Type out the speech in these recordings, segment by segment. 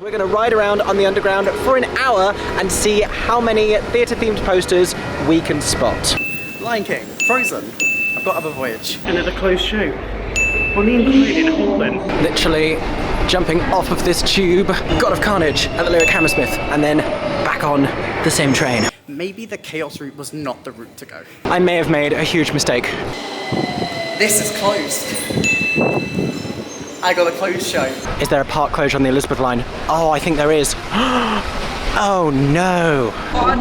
We're going to ride around on the Underground for an hour and see how many theatre-themed posters we can spot. Lion King, Frozen, I've got Other Voyage. Another closed show. Bonnie and Clyde in Holborn. Literally jumping off of this tube, God of Carnage at the Lyric Hammersmith, and then back on the same train. Maybe the Chaos route was not the route to go. I may have made a huge mistake. This is closed. I got a closed show. Is there a park closure on the Elizabeth line? Oh, I think there is. Oh no.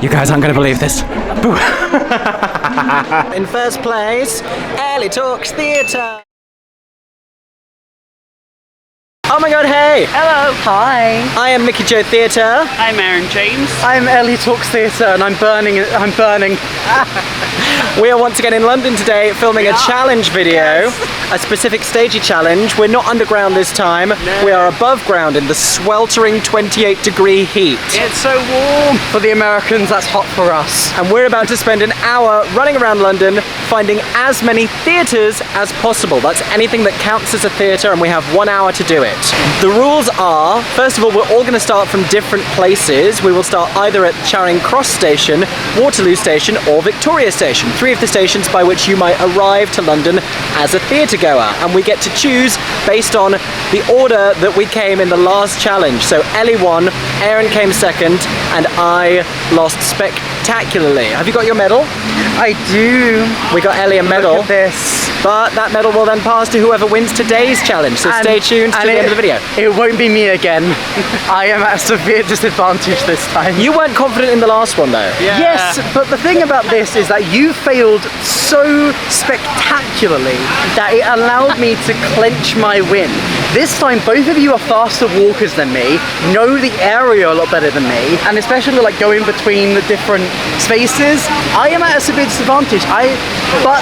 You guys aren't going to believe this. In first place, Ellie Talks Theatre. Oh my god, hey! Hello. Hi. I am Mickey Joe Theatre. I'm Aeron James. I'm Ellie Talks Theatre and I'm burning. We are once again in London today filming a challenge video, a specific stagey challenge. We're not underground this time, we are above ground in the sweltering 28-degree heat. It's so warm. For the Americans, that's hot for us. And we're about to spend an hour running around London finding as many theatres as possible. That's anything that counts as a theatre, and we have 1 hour to do it. The rules are, first of all, we're all going to start from different places. We will start either at Charing Cross station, Waterloo station or Victoria station. 3 of the stations by which you might arrive to London as a theatre goer. And we get to choose based on the order that we came in the last challenge. So Ellie won, Aeron came second, and I lost spectacularly. Have you got your medal? I do. We got Ellie a medal. Look at this. But that medal will then pass to whoever wins today's challenge, so stay tuned to the end of the video. It won't be me again. I am at a severe disadvantage this time. You weren't confident in the last one though. Yeah. Yes, but the thing about this is that you failed so spectacularly that it allowed me to clinch my win. This time, both of you are faster walkers than me, know the area a lot better than me, and especially like going between the different spaces. I am at a severe disadvantage. But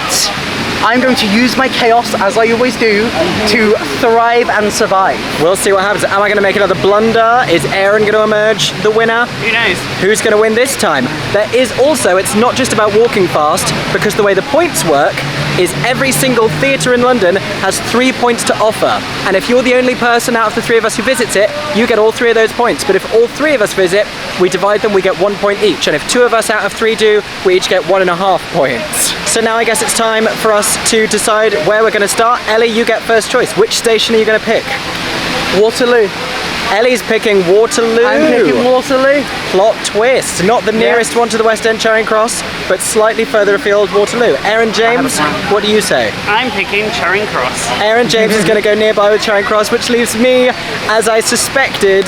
I'm going to use my chaos, as I always do, to thrive and survive. We'll see what happens. Am I going to make another blunder? Is Aeron going to emerge the winner? Who knows? Who's going to win this time? There is also, it's not just about walking fast, because the way the points work is every single theatre in London has 3 points to offer. And if you're the only person out of the 3 of us who visits it, you get all 3 of those points. But if all 3 of us visit, we divide them, we get 1 point each. And if 2 of us out of 3 do, we each get 1.5 points. So now I guess it's time for us to decide where we're going to start. Ellie, you get first choice. Which station are you going to pick? Waterloo. Ellie's picking Waterloo. I'm picking Waterloo. Plot twist. Not the nearest one to the West End, Charing Cross, but slightly further afield, Waterloo. Aeron James, what do you say? I'm picking Charing Cross. Aeron James is going to go nearby with Charing Cross, which leaves me, as I suspected,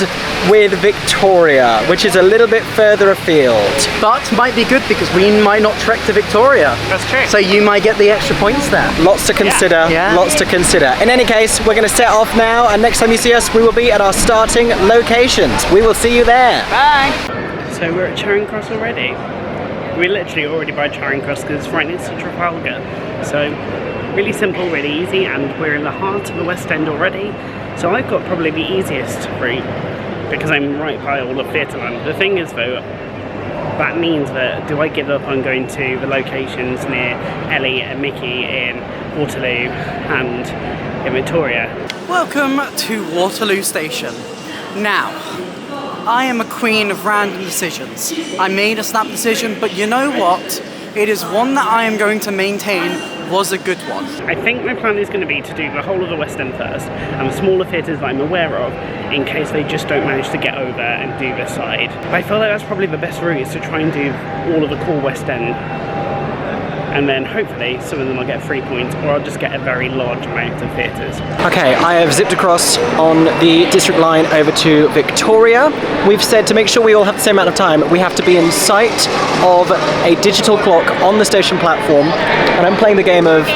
with Victoria, which is a little bit further afield. But might be good because we might not trek to Victoria. That's true. So you might get the extra points there. Lots to consider, lots to consider. In any case, we're going to set off now, and next time you see us, we will be at our starting locations. We will see you there. Bye. So we're at Charing Cross already. We're literally already by Charing Cross because it's right next to Trafalgar. So really simple, really easy, and we're in the heart of the West End already. So I've got probably the easiest route because I'm right by all of Theatreland. The thing is though, that means that do I give up on going to the locations near Ellie and Mickey in Waterloo and in Victoria? Welcome to Waterloo Station. Now, I am a queen of random decisions. I made a snap decision, but you know what? It is one that I am going to maintain was a good one. I think my plan is going to be to do the whole of the West End first, and the smaller theatres that I'm aware of, in case they just don't manage to get over and do this side. But I feel like that's probably the best route, is to try and do all of the core West End, and then hopefully some of them I'll get 3 points, or I'll just get a very large amount of theatres. Okay, I have zipped across on the district line over to Victoria. We've said to make sure we all have the same amount of time, we have to be in sight of a digital clock on the station platform, and I'm playing the game of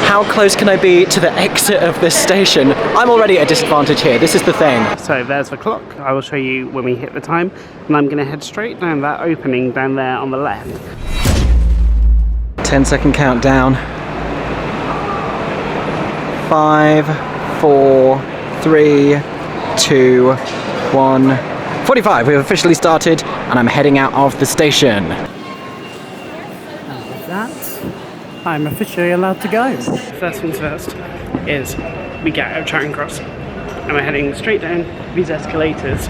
how close can I be to the exit of this station. I'm already at a disadvantage here, this is the thing. So there's the clock. I will show you when we hit the time, and I'm going to head straight down that opening down there on the left. 10-second countdown. 5, 4, 3, 2, 1. 45. We've officially started, and I'm heading out of the station. And with that, I'm officially allowed to go. First things first is we get out of Charing Cross, and we're heading straight down these escalators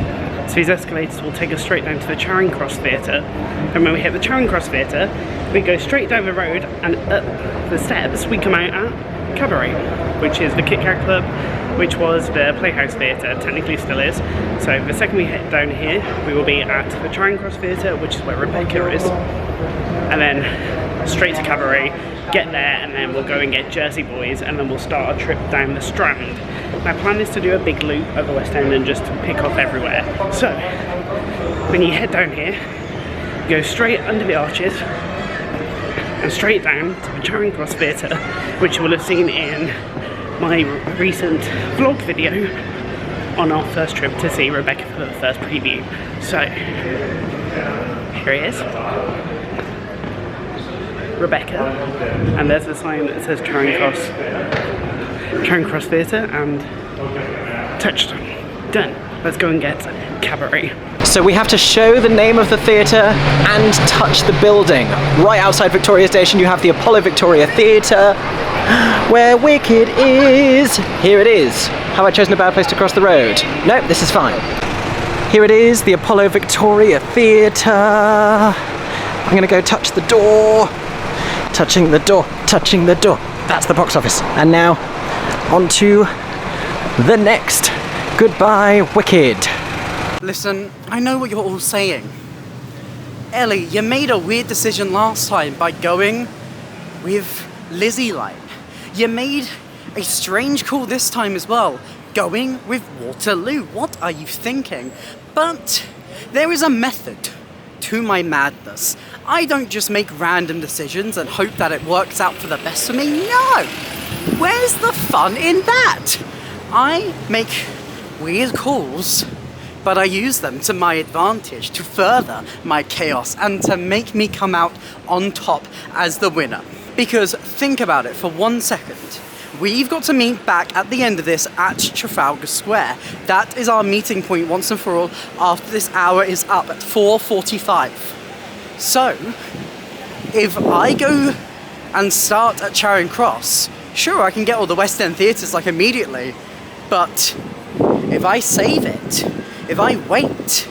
So these escalators will take us straight down to the Charing Cross Theatre. And when we hit the Charing Cross Theatre, we go straight down the road and up the steps we come out at Cabaret, which is the Kit Kat Club, which was the Playhouse Theatre, technically still is. So the second we hit down here, we will be at the Charing Cross Theatre, which is where Rebecca is. And then straight to Cabaret, get there, and then we'll go and get Jersey Boys, and then we'll start our trip down the Strand. My plan is to do a big loop of the West End and just pick off everywhere. So, when you head down here, you go straight under the arches and straight down to the Charing Cross Theatre, which you will have seen in my recent vlog video on our first trip to see Rebecca for the first preview. So, here it is. Rebecca, and there's the sign that says Charing Cross Theatre, and touched. Done. Let's go and get Cabaret. So we have to show the name of the theatre and touch the building. Right outside Victoria Station you have the Apollo Victoria Theatre, where Wicked is. Here it is. Have I chosen a bad place to cross the road? Nope, this is fine. Here it is, the Apollo Victoria Theatre. I'm gonna go touch the door. Touching the door, touching the door. That's the box office. And now, on to the next. Goodbye, Wicked. Listen, I know what you're all saying. Ellie, you made a weird decision last time by going with Lizzie Line. You made a strange call this time as well, going with Waterloo. What are you thinking? But there is a method to my madness. I don't just make random decisions and hope that it works out for the best for me. No! Where's the fun in that? I make weird calls, but I use them to my advantage to further my chaos and to make me come out on top as the winner. Because think about it for 1 second. We've got to meet back at the end of this at Trafalgar Square. That is our meeting point once and for all after this hour is up at 4:45. So, if I go and start at Charing Cross, sure, I can get all the West End theatres like immediately, but if I save it, if I wait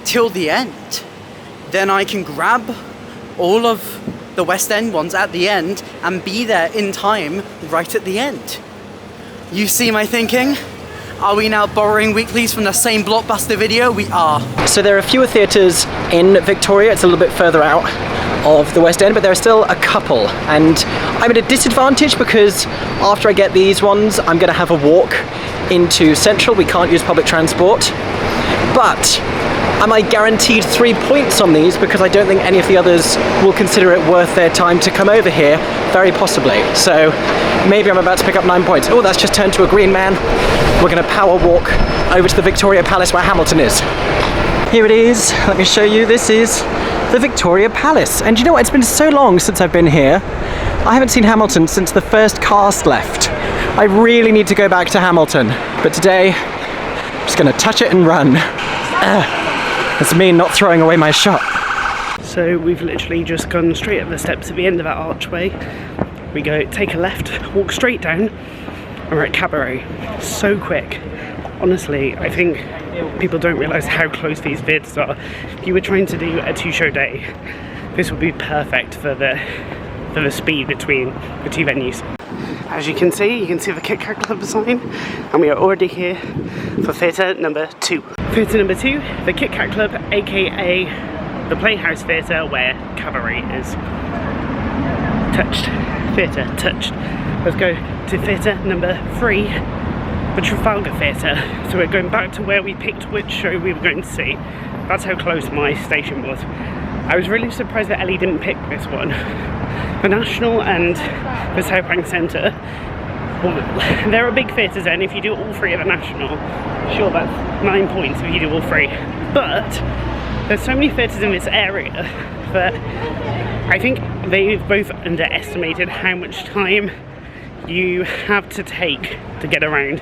till the end, then I can grab all of the West End ones at the end and be there in time right at the end. You see my thinking? Are we now borrowing weeklies from the same blockbuster video? We are. So there are fewer theatres in Victoria, it's a little bit further out of the West End, but there are still a couple, and I'm at a disadvantage because after I get these ones I'm going to have a walk into Central. We can't use public transport, but am I guaranteed 3 points on these because I don't think any of the others will consider it worth their time to come over here? Very possibly. So maybe I'm about to pick up 9 points. Oh, that's just turned to a green man. We're going to power walk over to the Victoria Palace where Hamilton is. Here it is. Let me show you. This is the Victoria Palace. And you know what? It's been so long since I've been here. I haven't seen Hamilton since the first cast left. I really need to go back to Hamilton. But today, I'm just going to touch it and run. That's me not throwing away my shot. So we've literally just gone straight up the steps at the end of that archway. We go take a left, walk straight down, and we're at Cabaret. So quick. Honestly, I think people don't realise how close these theatres are. If you were trying to do a 2-show day, this would be perfect for the speed between the two venues. As you can see the Kit Kat Club sign, and we are already here for theatre number 2. Theatre number 2, the Kit Kat Club, aka the Playhouse Theatre, where Cabaret is. Touched. Theatre, touched. Let's go to theatre number 3, the Trafalgar Theatre. So we're going back to where we picked which show we were going to see. That's how close my station was. I was really surprised that Ellie didn't pick this one. The National and the South Bank Centre, well, there are big theatres there, and if you do all 3 at the National, sure, that's 9 points if you do all 3. But there's so many theatres in this area that I think they've both underestimated how much time you have to take to get around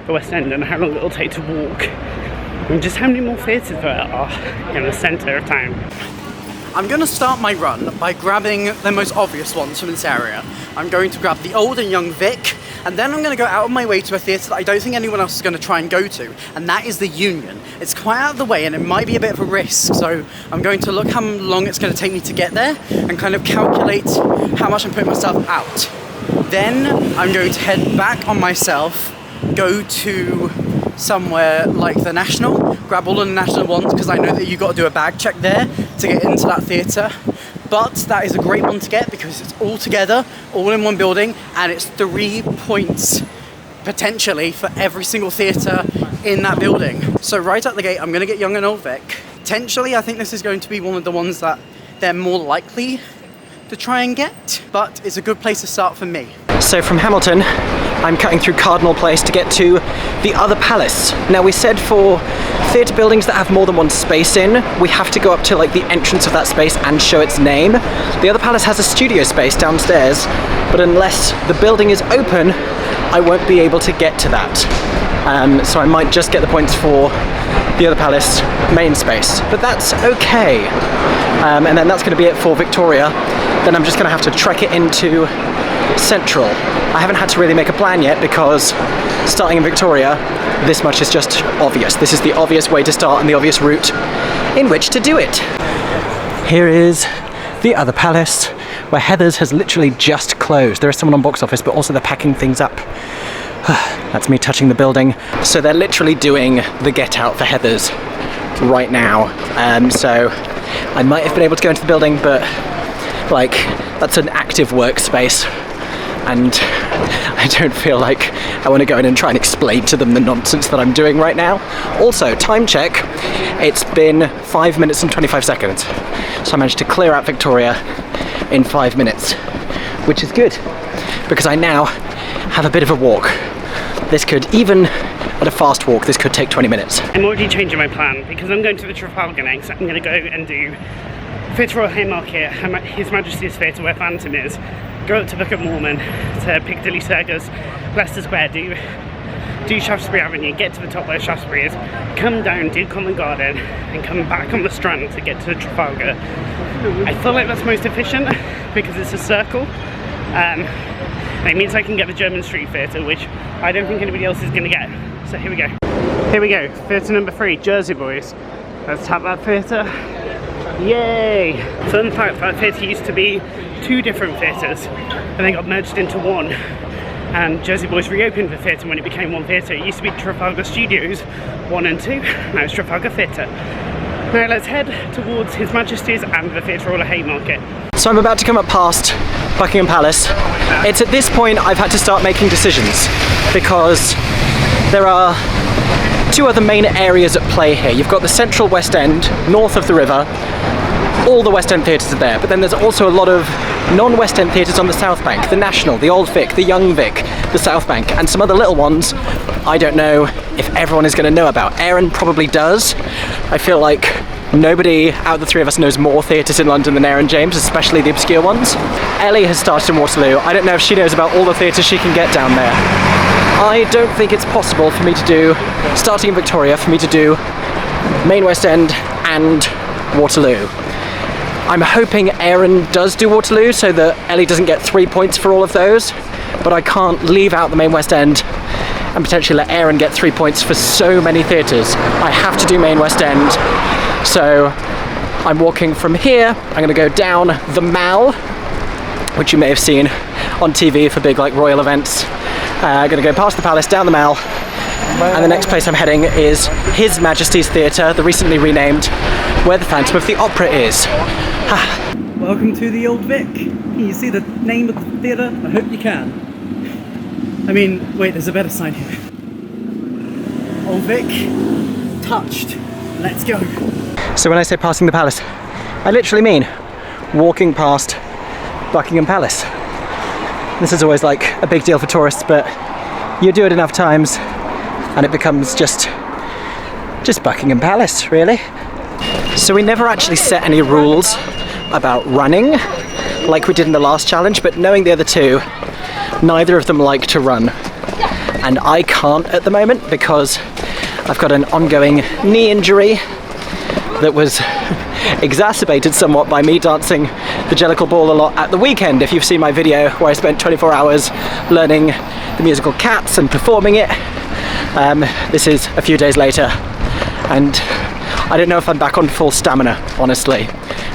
the West End and how long it'll take to walk, and just how many more theatres there are in the centre of town. I'm going to start my run by grabbing the most obvious ones from this area. I'm going to grab the Old and Young Vic And then I'm going to go out of my way to a theatre that I don't think anyone else is going to try and go to, and that is the Union. It's quite out of the way and it might be a bit of a risk, so I'm going to look how long it's going to take me to get there and kind of calculate how much I'm putting myself out. Then I'm going to head back on myself, go to somewhere like the National, grab all of the National ones because I know that you've got to do a bag check there to get into that theatre. But that is a great one to get because it's all together, all in one building, and it's 3 points potentially for every single theatre in that building. So right at the gate, I'm going to get Young and Old Vic. Potentially, I think this is going to be one of the ones that they're more likely to try and get, but it's a good place to start for me. So from Hamilton, I'm cutting through Cardinal Place to get to the other palace. Now we said for theatre buildings that have more than one space in, we have to go up to like the entrance of that space and show its name. The other palace has a studio space downstairs, but unless the building is open, I won't be able to get to that. So I might just get the points for the other palace main space, but that's okay. And then that's going to be it for Victoria. Then I'm just going to have to trek it into Central. I haven't had to really make a plan yet because starting in Victoria, this much is just obvious. This is the obvious way to start and the obvious route in which to do it. Here is the other palace, where Heather's has literally just closed. There is someone on box office, but also they're packing things up. That's me touching the building. So they're literally doing the get out for Heather's right now. So I might have been able to go into the building, but like that's an active workspace. And I don't feel like I want to go in and try and explain to them the nonsense that I'm doing right now. Also, time check, it's been 5 minutes and 25 seconds. So I managed to clear out Victoria in 5 minutes, which is good, because I now have a bit of a walk. This could, even at a fast walk, this could take 20 minutes. I'm already changing my plan, because I'm going to the Trafalgar next. I'm going to go and do Theatre Royal Haymarket, His Majesty's Theatre where Phantom is, go up to Bookham Moorman, to Piccadilly Circus, Leicester Square, do Shaftesbury Avenue, get to the top where Shaftesbury is, come down, do Covent Garden, and come back on the Strand to get to Trafalgar. I feel like that's most efficient because it's a circle. And it means I can get the German Street Theatre, which I don't think anybody else is going to get. So here we go. Here we go, theatre number 3, Jersey Boys. Let's tap that theatre. Yay! Fun fact, that theatre used to be 2 different theatres and they got merged into one, and Jersey Boys reopened the theatre when it became one theatre. It used to be Trafalgar Studios 1 and 2, now it's Trafalgar Theatre. Now let's head towards His Majesty's and the Theatre Royal Haymarket. So I'm about to come up past Buckingham Palace. It's at this point I've had to start making decisions because there are 2 other main areas at play here. You've got the central West End, north of the river. All the West End theatres are there, but then there's also a lot of non-West End theatres on the South Bank, the National, the Old Vic, the Young Vic, the South Bank, and some other little ones I don't know if everyone is going to know about. Aeron probably does. I feel like nobody out of the 3 of us knows more theatres in London than Aeron James, especially the obscure ones. Ellie has started in Waterloo. I don't know if she knows about all the theatres she can get down there. I don't think it's possible for me to do, starting in Victoria, for me to do main West End and Waterloo. I'm hoping Aeron does do Waterloo so that Ellie doesn't get 3 points for all of those, but I can't leave out the main West End and potentially let Aeron get 3 points for so many theatres. I have to do main West End, so I'm walking from here. I'm going to go down the Mall, which you may have seen on TV for big like royal events. I'm going to go past the palace, down the Mall, and the next place I'm heading is His Majesty's Theatre, the recently renamed, where the Phantom of the Opera is. Welcome to the Old Vic. Can you see the name of the theatre? I hope you can. I mean, wait, there's a better sign here. Old Vic, touched. Let's go. So when I say passing the palace, I literally mean walking past Buckingham Palace. This is always like a big deal for tourists, but you do it enough times and it becomes just Buckingham Palace, really. So we never actually set any rules about running like we did in the last challenge, but knowing the other 2, neither of them like to run. And I can't at the moment because I've got an ongoing knee injury that was exacerbated somewhat by me dancing the Jellicle Ball a lot at the weekend. If you've seen my video where I spent 24 hours learning the musical Cats and performing it. This is a few days later, and I don't know if I'm back on full stamina, honestly,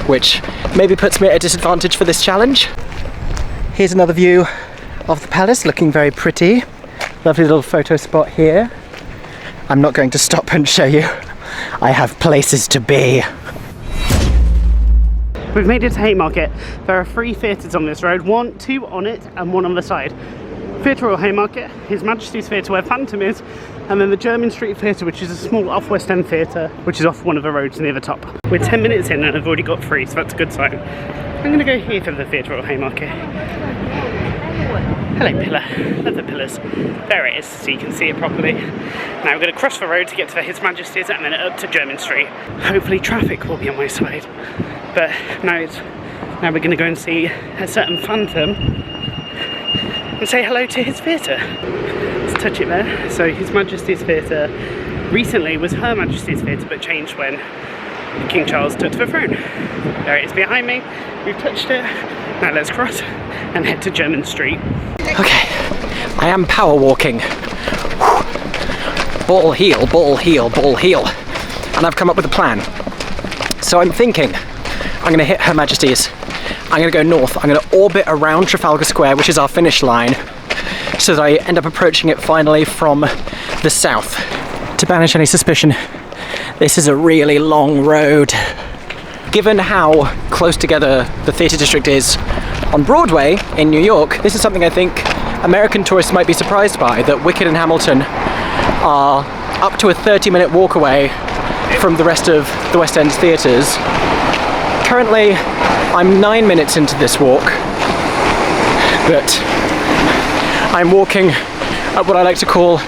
which maybe puts me at a disadvantage for this challenge. Here's another view of the palace, looking very pretty. Lovely little photo spot here. I'm not going to stop and show you. I have places to be. We've made it to Haymarket. There are 3 theatres on this road, 2 on it and 1 on the side. Theatre Royal Haymarket, His Majesty's Theatre where Phantom is, and then the Jermyn Street Theatre, which is a small off-West End theatre, which is off one of the roads near the top. We're 10 minutes in and I've already got 3, so that's a good sign. I'm going to go here for the Theatre Royal Haymarket. Hello pillar, love the pillars. There it is, so you can see it properly. Now we're going to cross the road to get to His Majesty's and then up to Jermyn Street. Hopefully traffic will be on my side. But now we're going to go and see a certain Phantom and say hello to his theatre. Let's touch it there. So His Majesty's Theatre recently was Her Majesty's Theatre, but changed when King Charles took the throne. There it is behind me. We've touched it. Now let's cross and head to Jermyn Street. Okay, I am power walking. Ball heel, ball heel, ball heel. And I've come up with a plan. So I'm thinking I'm going to hit Her Majesty's. I'm going to go north. I'm going to orbit around Trafalgar Square, which is our finish line, so that I end up approaching it finally from the south. To banish any suspicion, this is a really long road. Given how close together the theatre district is on Broadway in New York, this is something I think American tourists might be surprised by, that Wicked and Hamilton are up to a 30-minute walk away from the rest of the West End theatres. Currently, I'm 9 minutes into this walk, but I'm walking at what I like to call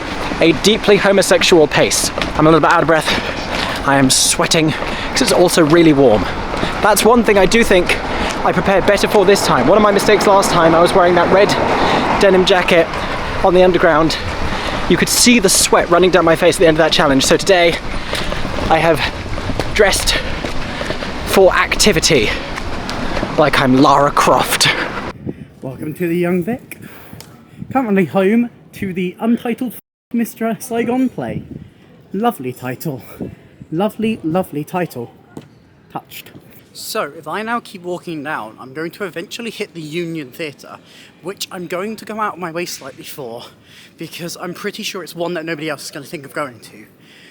a deeply homosexual pace. I'm a little bit out of breath. I am sweating because it's also really warm. That's one thing I do think I prepared better for this time. One of my mistakes last time, I was wearing that red denim jacket on the underground. You could see the sweat running down my face at the end of that challenge. So today, I have dressed for activity, like I'm Lara Croft. Welcome to the Young Vic. Currently home to the untitled Mr. Saigon play. Lovely title. Lovely, lovely title. Touched. So, if I now keep walking down, I'm going to eventually hit the Union Theatre, which I'm going to go out of my way slightly for, because I'm pretty sure it's one that nobody else is going to think of going to.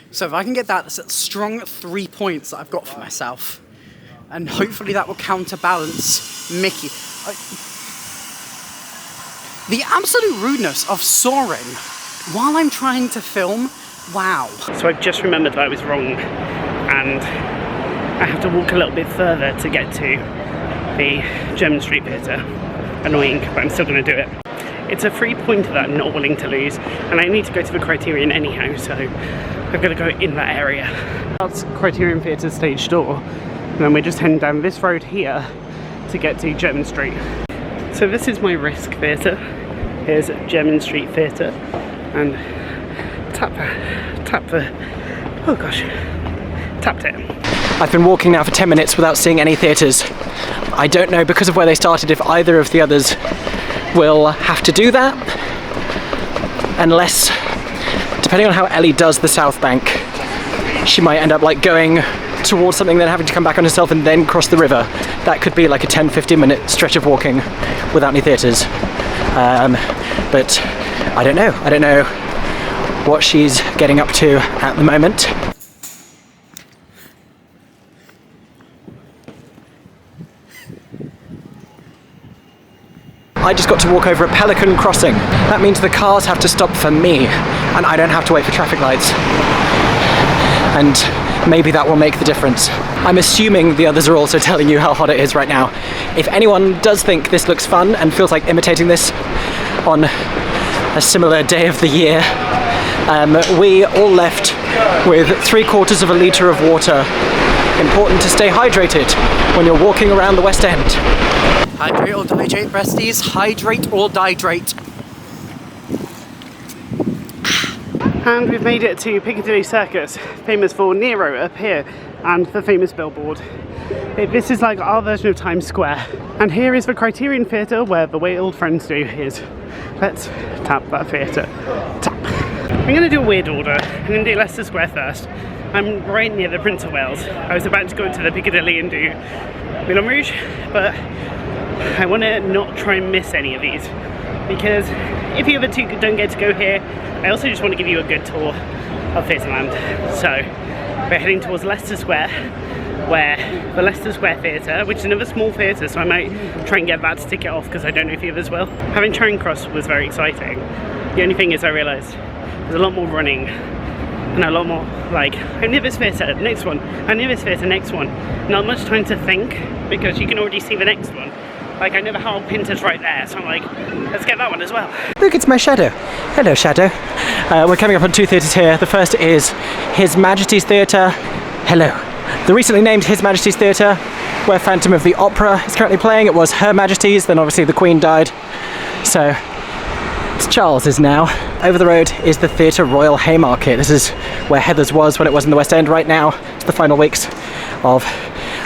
So if I can get that, that's a strong 3 points that I've got for myself. And hopefully that will counterbalance Mickey. The absolute rudeness of soaring while I'm trying to film, wow. So I've just remembered that I was wrong, and I have to walk a little bit further to get to the Jermyn Street Theatre. Annoying, but I'm still going to do it. It's a 3-pointer that I'm not willing to lose, and I need to go to the Criterion anyhow, so I've got to go in that area. That's Criterion Theatre stage door, and then we're just heading down this road here to get to Jermyn Street. So this is my risk theatre. Here's Jermyn Street Theatre, and tapped it. I've been walking now for 10 minutes without seeing any theatres. I don't know, because of where they started, if either of the others will have to do that, unless, depending on how Ellie does the South Bank, she might end up like going towards something, then having to come back on herself and then cross the river. That could be like a 10-15 minute stretch of walking without any theatres. But I don't know what she's getting up to at the moment. I just got to walk over a pelican crossing. That means the cars have to stop for me, and I don't have to wait for traffic lights. And maybe that will make the difference. I'm assuming the others are also telling you how hot it is right now. If anyone does think this looks fun and feels like imitating this on a similar day of the year, we all left with 3/4 of a litre of water. Important to stay hydrated when you're walking around the West End. Hydrate or dihydrate, besties. Hydrate or dihydrate. And we've made it to Piccadilly Circus, famous for Nero up here, and the famous billboard. This is like our version of Times Square. And here is the Criterion Theatre where the way old friends do is. Let's tap that theatre. Tap. I'm going to do a weird order. I'm going to do Leicester Square first. I'm right near the Prince of Wales. I was about to go to the Piccadilly and do Moulin Rouge, but I want to not try and miss any of these, because if you ever don't get to go here, I also just want to give you a good tour of Theatreland. So we're heading towards Leicester Square, where the Leicester Square Theatre, which is another small theatre, so I might try and get that to tick it off because I don't know if the others will. Having Charing Cross was very exciting. The only thing is I realised there's a lot more running and a lot more like, I'm near this theatre, next one, I'm near this theatre, next one. Not much time to think because you can already see the next one. Like, I know the Harold Pinter's right there, so I'm like, let's get that one as well. Look, it's my shadow. Hello, shadow. We're coming up on two theatres here. The first is His Majesty's Theatre. Hello. The recently named His Majesty's Theatre, where Phantom of the Opera is currently playing. It was Her Majesty's, then obviously the Queen died. So it's Charles's now. Over the road is the Theatre Royal Haymarket. This is where Heather's was when it was in the West End. Right now, it's the final weeks of,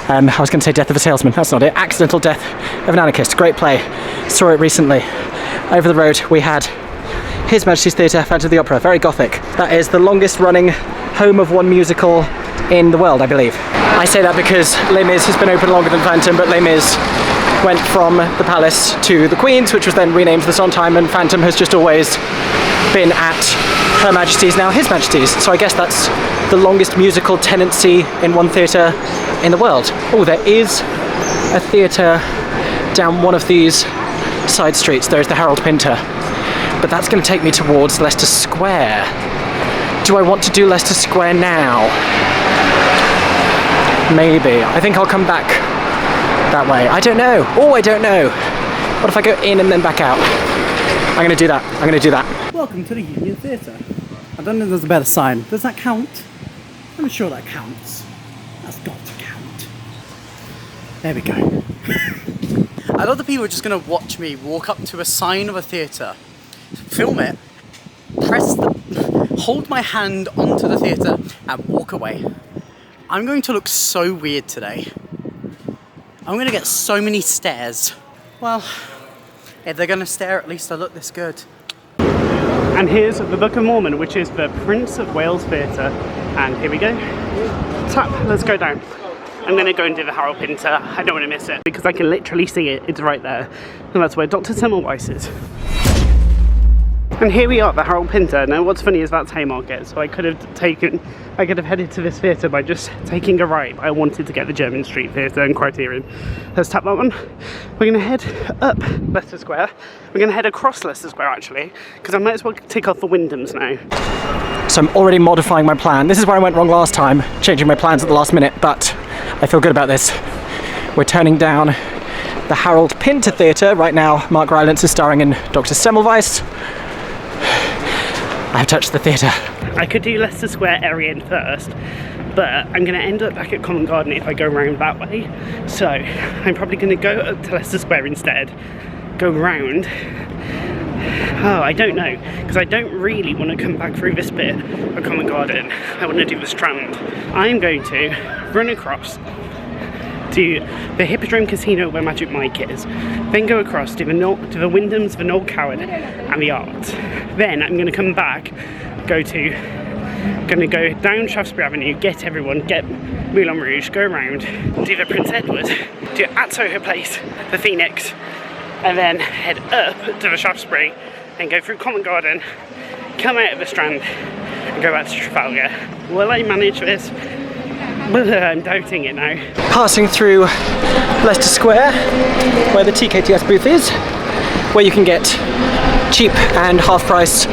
I was going to say Death of a Salesman. That's not it. Accidental Death of an Anarchist. Great play. Saw it recently. Over the road, we had His Majesty's Theatre, Phantom of the Opera. Very gothic. That is the longest running home of one musical in the world, I believe. I say that because Les Mis has been open longer than Phantom, but Les Mis went from the Palace to the Queen's, which was then renamed the Sondheim, and Phantom has just always been at Her Majesty's, now His Majesty's. So I guess that's the longest musical tenancy in one theatre in the world. Oh, there is a theatre down one of these side streets. There's the Harold Pinter, but that's going to take me towards Leicester Square. Do I want to do Leicester Square now? Maybe. I think I'll come back that way. I don't know. Oh, I don't know. What if I go in and then back out? I'm going to do that. I'm going to do that. Welcome to the Union Theatre. I don't know if there's a better sign. Does that count? I'm sure that counts. That's got to count. There we go. A lot of people are just going to watch me walk up to a sign of a theatre, film it, hold my hand onto the theatre and walk away. I'm going to look so weird today. I'm going to get so many stares. Well, if they're going to stare, at least I look this good. And here's the Book of Mormon, which is the Prince of Wales Theatre. And here we go. Tap, let's go down. I'm going to go and do the Harold Pinter. I don't want to miss it because I can literally see it. It's right there. And that's where Dr. Semmelweis is. And here we are at the Harold Pinter. Now what's funny is that's Haymarket, so I could have headed to this theatre by just taking a right, but I wanted to get the Jermyn Street Theatre and Criterion. Let's tap that one. We're going to head up Leicester Square. We're going to head across Leicester Square actually, because I might as well tick off the Wyndhams now. So I'm already modifying my plan. This is where I went wrong last time, changing my plans at the last minute, but I feel good about this. We're turning down the Harold Pinter Theatre. Right now, Mark Rylance is starring in Dr. Semmelweis. I've touched the theatre. I could do Leicester Square Aeron first, but I'm going to end up back at Covent Garden if I go round that way. So I'm probably going to go up to Leicester Square instead, go round. Oh, I don't know, because I don't really want to come back through this bit of Covent Garden. I want to do the Strand. I'm going to run across to the Hippodrome Casino where Magic Mike is, then go across to the Wyndhams, the Noel Coward and the Arts. Then I'm going to come back, going to go down Shaftesbury Avenue, get everyone, get Moulin Rouge, go around, do the Prince Edward, do at Soho Place, the Phoenix, and then head up to the Shaftesbury, then go through Covent Garden, come out of the Strand and go back to Trafalgar. Will I manage this? I'm doubting it now. Passing through Leicester Square, where the TKTS booth is, where you can get cheap and half-price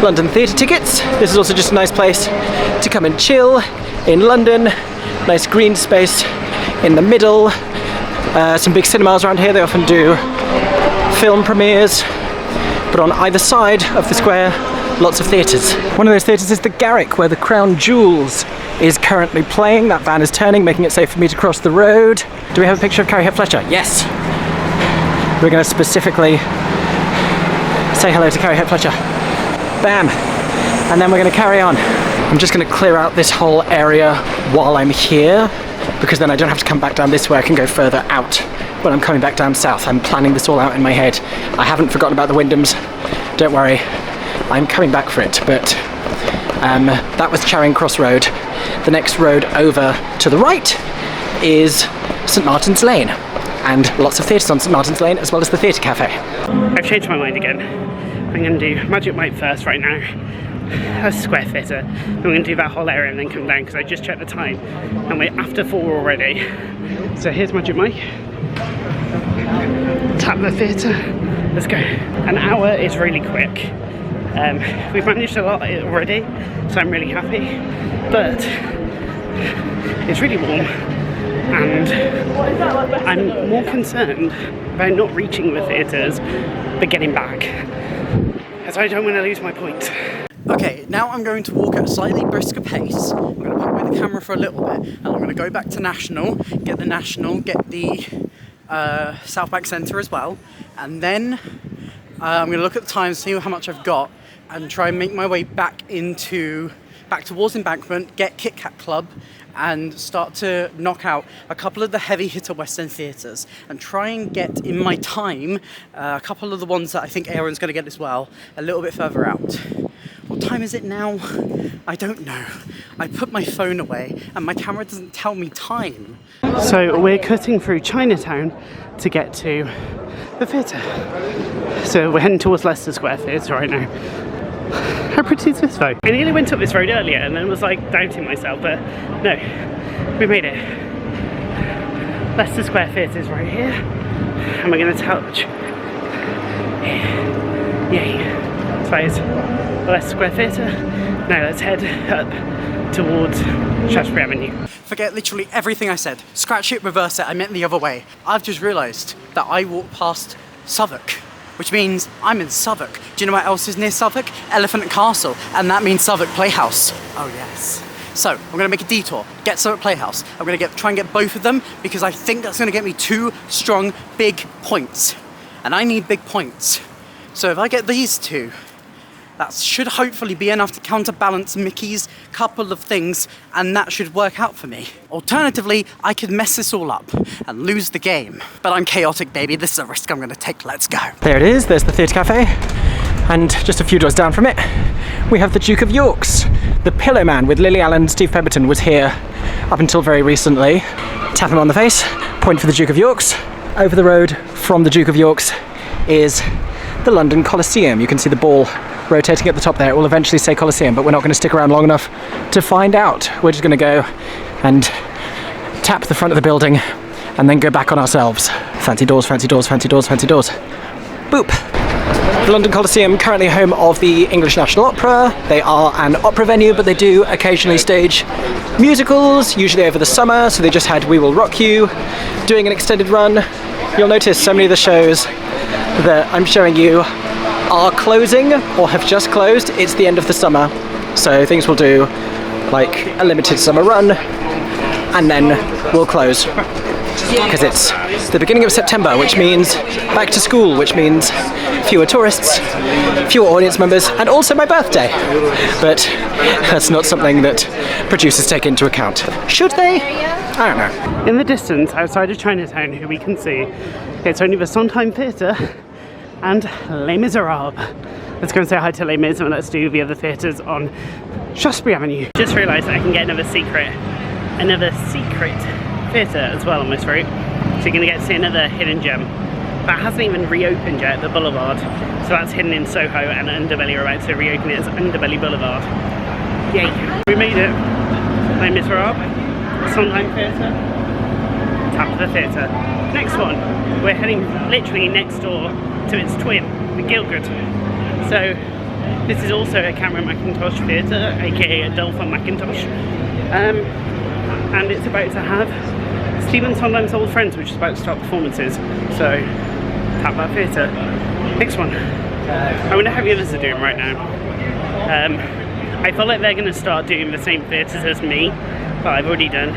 London theatre tickets. This is also just a nice place to come and chill in London. Nice green space in the middle. Some big cinemas around here. They often do film premieres. But on either side of the square, lots of theatres. One of those theatres is the Garrick, where the Crown Jewels is currently playing. That van is turning, making it safe for me to cross the road. Do we have a picture of Carrie Hart-Fletcher? Yes! We're going to specifically say hello to Carrie Hart-Fletcher. Bam! And then we're going to carry on. I'm just going to clear out this whole area while I'm here, because then I don't have to come back down this way. I can go further out when I'm coming back down south. I'm planning this all out in my head. I haven't forgotten about the Wyndhams. Don't worry, I'm coming back for it. But that was Charing Cross Road. The next road over to the right is St Martin's Lane, and lots of theatres on St Martin's Lane, as well as the Theatre Cafe. I've changed my mind again. I'm going to do Magic Mike first right now. That's Square Theatre. I'm going to do that whole area and then come down, because I just checked the time and we're after 4 already. So here's Magic Mike. Tap the theatre. Let's go. An hour is really quick. We've managed a lot already, so I'm really happy. But it's really warm, and I'm more concerned about not reaching the theatres but getting back, as I don't want to lose my point. Okay, now I'm going to walk at a slightly brisker pace. I'm going to put away the camera for a little bit, and I'm going to go back to National, get the South Bank Centre as well, and then I'm going to look at the time, see how much I've got, and try and make my way back towards Embankment, get Kit Kat Club, and start to knock out a couple of the heavy hitter West End theatres, and try and get in my time a couple of the ones that I think Aeron's going to get as well, a little bit further out. What time is it now? I don't know. I put my phone away and my camera doesn't tell me time. So we're cutting through Chinatown to get to the theatre. So we're heading towards Leicester Square Theatre right now. How pretty is this though? I nearly went up this road earlier and then was like doubting myself, but no, we made it. Leicester Square Theatre is right here, and we're going to touch. Yay. So that is the Leicester Square Theatre. Now let's head up towards Shaftesbury Avenue. Forget literally everything I said. Scratch it, reverse it, I meant the other way. I've just realised that I walked past Southwark, which means I'm in Southwark. Do you know what else is near Southwark? Elephant and Castle, and that means Southwark Playhouse. Oh yes. So, I'm going to make a detour, get Southwark Playhouse. I'm going to try and get both of them, because I think that's going to get me 2 strong, big points. And I need big points. So if I get these 2, that should hopefully be enough to counterbalance Mickey's couple of things, and that should work out for me. Alternatively, I could mess this all up and lose the game. But I'm chaotic, baby. This is a risk I'm going to take. Let's go. There it is, there's the Theatre Cafe, and just a few doors down from it, we have the Duke of York's. The Pillow Man with Lily Allen and Steve Pemberton was here up until very recently. Tap him on the face, point for the Duke of York's. Over the road from the Duke of York's is the London Coliseum. You can see the ball rotating at the top there. It will eventually say Coliseum, but we're not going to stick around long enough to find out. We're just going to go and tap the front of the building and then go back on ourselves. Fancy doors, fancy doors, fancy doors, fancy doors. Boop. The London Coliseum, currently home of the English National Opera. They are an opera venue, but they do occasionally stage musicals, usually over the summer. So they just had We Will Rock You doing an extended run. You'll notice so many of the shows that I'm showing you are closing or have just closed. It's the end of the summer, so things will do like a limited summer run and then we'll close, because it's the beginning of September, which means back to school, which means fewer tourists, fewer audience members, and also my birthday. But that's not something that producers take into account. Should they? I don't know. In the distance, outside of Chinatown, here we can see it's only the Sondheim Theatre and Les Miserables. Let's go and say hi to Les Mis, and let's do the other theatres on Shaftesbury Avenue. Just realised that I can get another secret theatre as well on this route. So you're going to get to see another hidden gem. That hasn't even reopened yet, the Boulevard. So that's hidden in Soho, and Underbelly are about to reopen it as Underbelly Boulevard. Yay! We made it. Les Miserables, Sondheim Theatre, Tap the Theatre. Next one, we're heading literally next door to its twin, the Gielgud. So this is also a Cameron Mackintosh Theatre, aka Adolpha Mackintosh, and it's about to have Stephen Sondheim's old friends, which is about to start performances. So Tap that Theatre. Next one, I wonder how the others are doing right now. I feel like they're going to start doing the same theatres as me, but I've already done.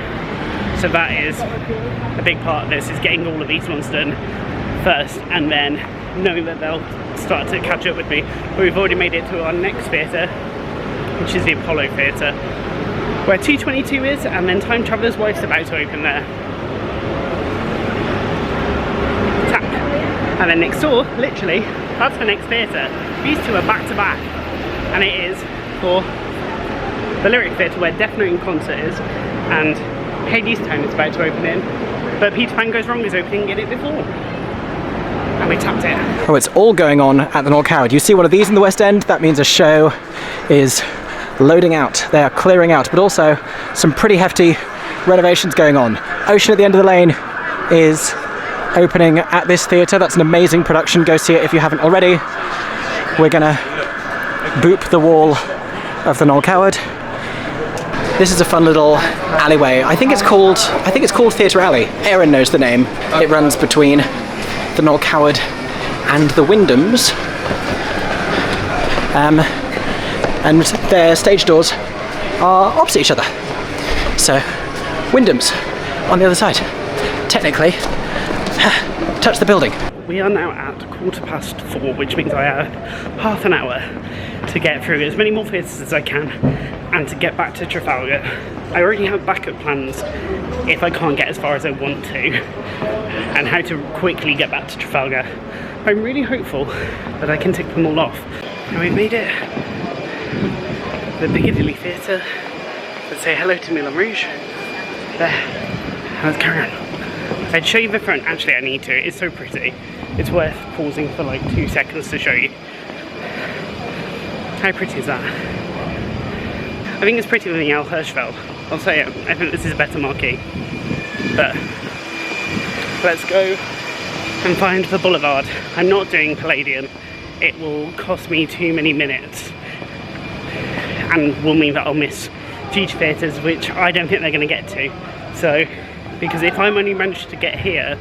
So that is a big part of this, is getting all of these ones done first, and then knowing that they'll start to catch up with me. But we've already made it to our next theatre, which is the Apollo Theatre, where 222 is, and then Time Traveller's Wife's about to open there. Tap. And then next door, literally, that's the next theatre. These two are back to back, and it is for the Lyric Theatre where Death Note in concert is, and Hades Town is about to open in, but Peter Pan Goes Wrong is opening in it before. And we tapped it. Oh, it's all going on at the North Coward. You see one of these in the West End, that means a show is loading out. They are clearing out, but also some pretty hefty renovations going on. Ocean at the End of the Lane is opening at this theatre. That's an amazing production. Go see it if you haven't already. We're gonna boop the wall of the Noel Coward. This is a fun little alleyway. I think it's called Theatre Alley. Aeron knows the name. It runs between the Noel Coward and the Wyndhams. And their stage doors are opposite each other. So, Wyndhams on the other side. Technically, touch the building. We are now at 4:15, which means I have half an hour to get through as many more theatres as I can and to get back to Trafalgar. I already have backup plans if I can't get as far as I want to, and how to quickly get back to Trafalgar. I'm really hopeful that I can tick them all off. And we've made it. The Piccadilly Theatre. Let's say hello to Moulin Rouge. There. Let's carry on. I'd show you the front. Actually, I need to. It's so pretty. It's worth pausing for like 2 seconds to show you. How pretty is that? I think it's prettier than the Al Hirschfeld. I'll say it. I think this is a better marquee. But let's go and find the boulevard. I'm not doing Palladium. It will cost me too many minutes and will mean that I'll miss future theatres, which I don't think they're going to get to. So, because if I'm only managed to get here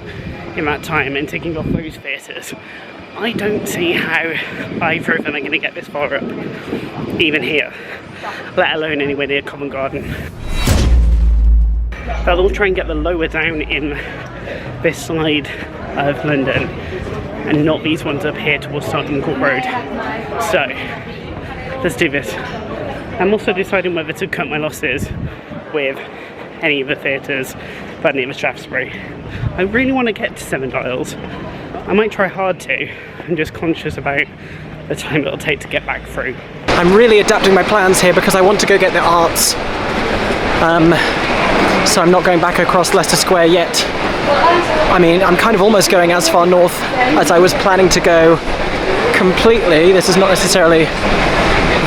in that time and ticking off those theatres, I don't see how either of them are going to get this far up, even here, let alone anywhere near Covent Garden. They'll all try and get the lower down in this side of London and not these ones up here towards Sargent Court Road. So, let's do this. I'm also deciding whether to cut my losses with any of the theatres but near the Shaftesbury. I really want to get to Seven Dials. I might try hard to. I'm just conscious about the time it'll take to get back through. I'm really adapting my plans here because I want to go get the arts. So I'm not going back across Leicester Square yet. I mean, I'm kind of almost going as far north as I was planning to go completely. This is not necessarily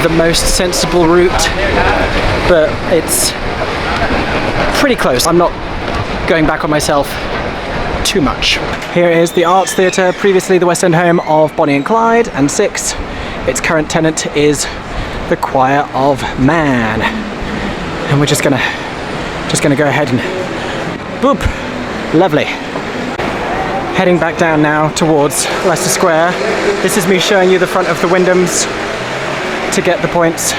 the most sensible route, but it's pretty close. I'm not going back on myself too much. Here is the Arts Theatre, previously the West End home of Bonnie and Clyde and Six. Its current tenant is the Choir of Man. And we're just gonna go ahead and boop. Lovely. Heading back down now towards Leicester Square. This is me showing you the front of the Wyndhams to get the points.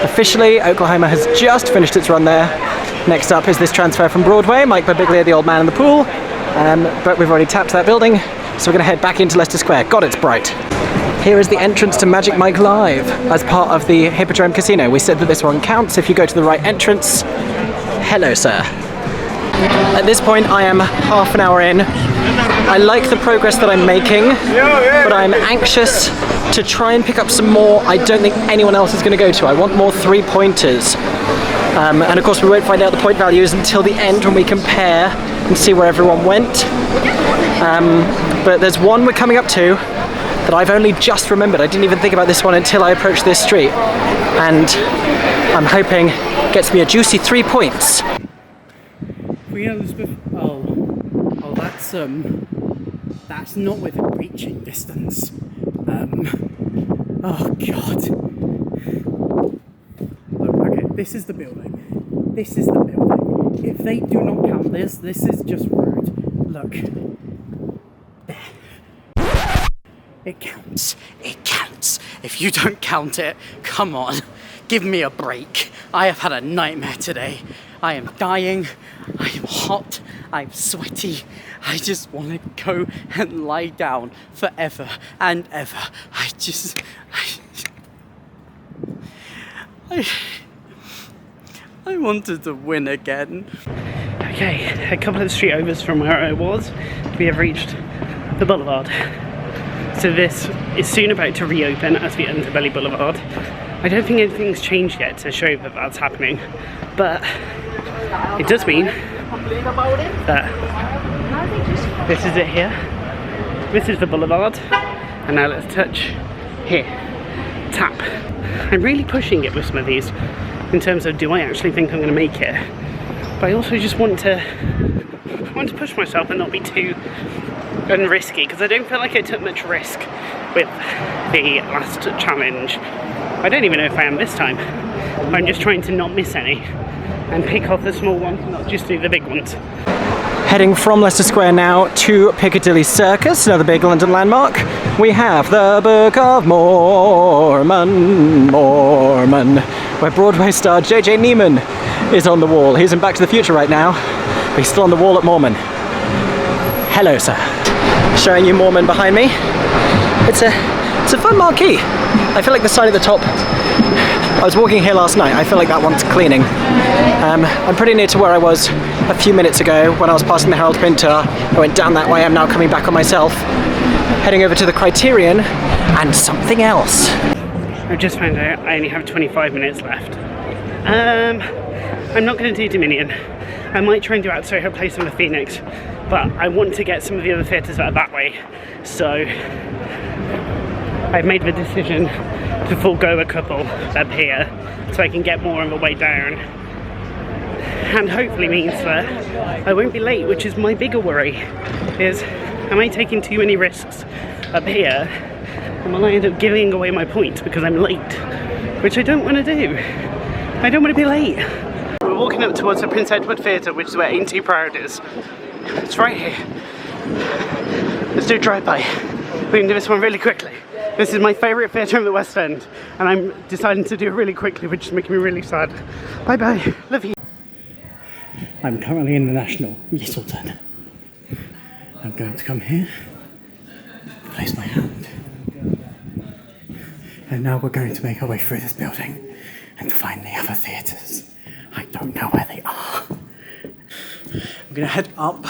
Officially, Oklahoma has just finished its run there. Next up is this transfer from Broadway, Mike Birbiglia, The Old Man in the Pool. But we've already tapped that building, so we're going to head back into Leicester Square. God, it's bright. Here is the entrance to Magic Mike Live as part of the Hippodrome Casino. We said that this one counts if you go to the right entrance. Hello, sir. At this point, I am half an hour in. I like the progress that I'm making, but I'm anxious to try and pick up some more I don't think anyone else is going to go to. I want more 3-pointers. And of course, we won't find out the point values until the end when we compare and see where everyone went. But there's one we're coming up to that I've only just remembered. I didn't even think about this one until I approached this street. And I'm hoping gets me a juicy 3 points. Queen Elizabeth. Oh, that's not within reaching distance. Oh god. Look, okay, this is the building. This is the building. If they do not count this is just rude. Look. There. It counts. It counts. If you don't count it, come on. Give me a break. I have had a nightmare today. I am dying. I am hot. I'm sweaty. I just want to go and lie down forever and ever. I wanted to win again. Okay, a couple of street overs from where I was, we have reached the boulevard. So this is soon about to reopen as the Underbelly Boulevard. I don't think anything's changed yet to show that that's happening, but it does mean that this is it here. This is the boulevard, and now let's touch here. Tap. I'm really pushing it with some of these in terms of do I actually think I'm going to make it, but I also just want to push myself and not be too unrisky, because I don't feel like I took much risk with the last challenge. I don't even know if I am this time. I'm just trying to not miss any and pick off the small ones, not just do the big ones. Heading from Leicester Square now to Piccadilly Circus, another big London landmark. We have the Book of Mormon, where Broadway star J.J. Neiman is on the wall. He's in Back to the Future right now, but he's still on the wall at Mormon. Hello, sir. Showing you Mormon behind me. It's a fun marquee. I feel like the sign at the top, I was walking here last night, I feel like that one's cleaning. I'm pretty near to where I was a few minutes ago when I was passing the Herald printer. I went down that way, I'm now coming back on myself. Heading over to the Criterion and something else. I've just found out I only have 25 minutes left. I'm not going to do Dominion. I might try and do out Soho Place and the Phoenix, but I want to get some of the other theatres that are that way. So I've made the decision to forego a couple up here so I can get more on the way down. And hopefully means that I won't be late, which is my bigger worry. Is, am I taking too many risks up here? And will I end up giving away my points because I'm late? Which I don't want to do. I don't want to be late. We're walking up towards the Prince Edward Theatre, which is where Ain't Too Proud is. It's right here. Let's do a drive-by. We can do this one really quickly. This is my favourite theatre in the West End, and I'm deciding to do it really quickly, which is making me really sad. Bye-bye. Love you. I'm currently in the National, Littleton. I'm going to come here, place my hand, and now we're going to make our way through this building and find the other theatres. I don't know where they are. I'm going to head up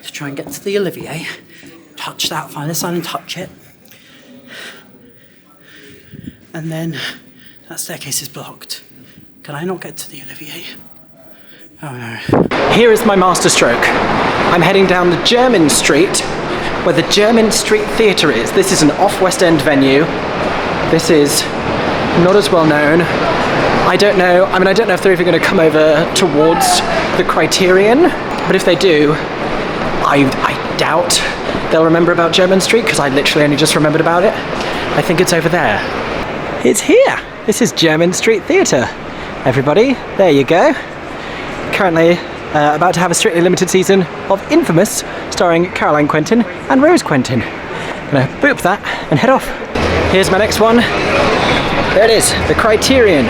to try and get to the Olivier, touch that, find the sign and touch it. And then that staircase is blocked. Can I not get to the Olivier? Oh no. Here is my masterstroke. I'm heading down the Jermyn Street, where the Jermyn Street Theatre is. This is an off-West End venue. This is not as well known. I don't know if they're even going to come over towards the Criterion, but if they do, I doubt they'll remember about Jermyn Street, because I literally only just remembered about it. I think it's over there. It's here! This is Jermyn Street Theatre. Everybody, there you go. Currently about to have a strictly limited season of Infamous, starring Caroline Quentin and Rose Quentin. I'm gonna boop that and head off. Here's my next one. There it is, the Criterion.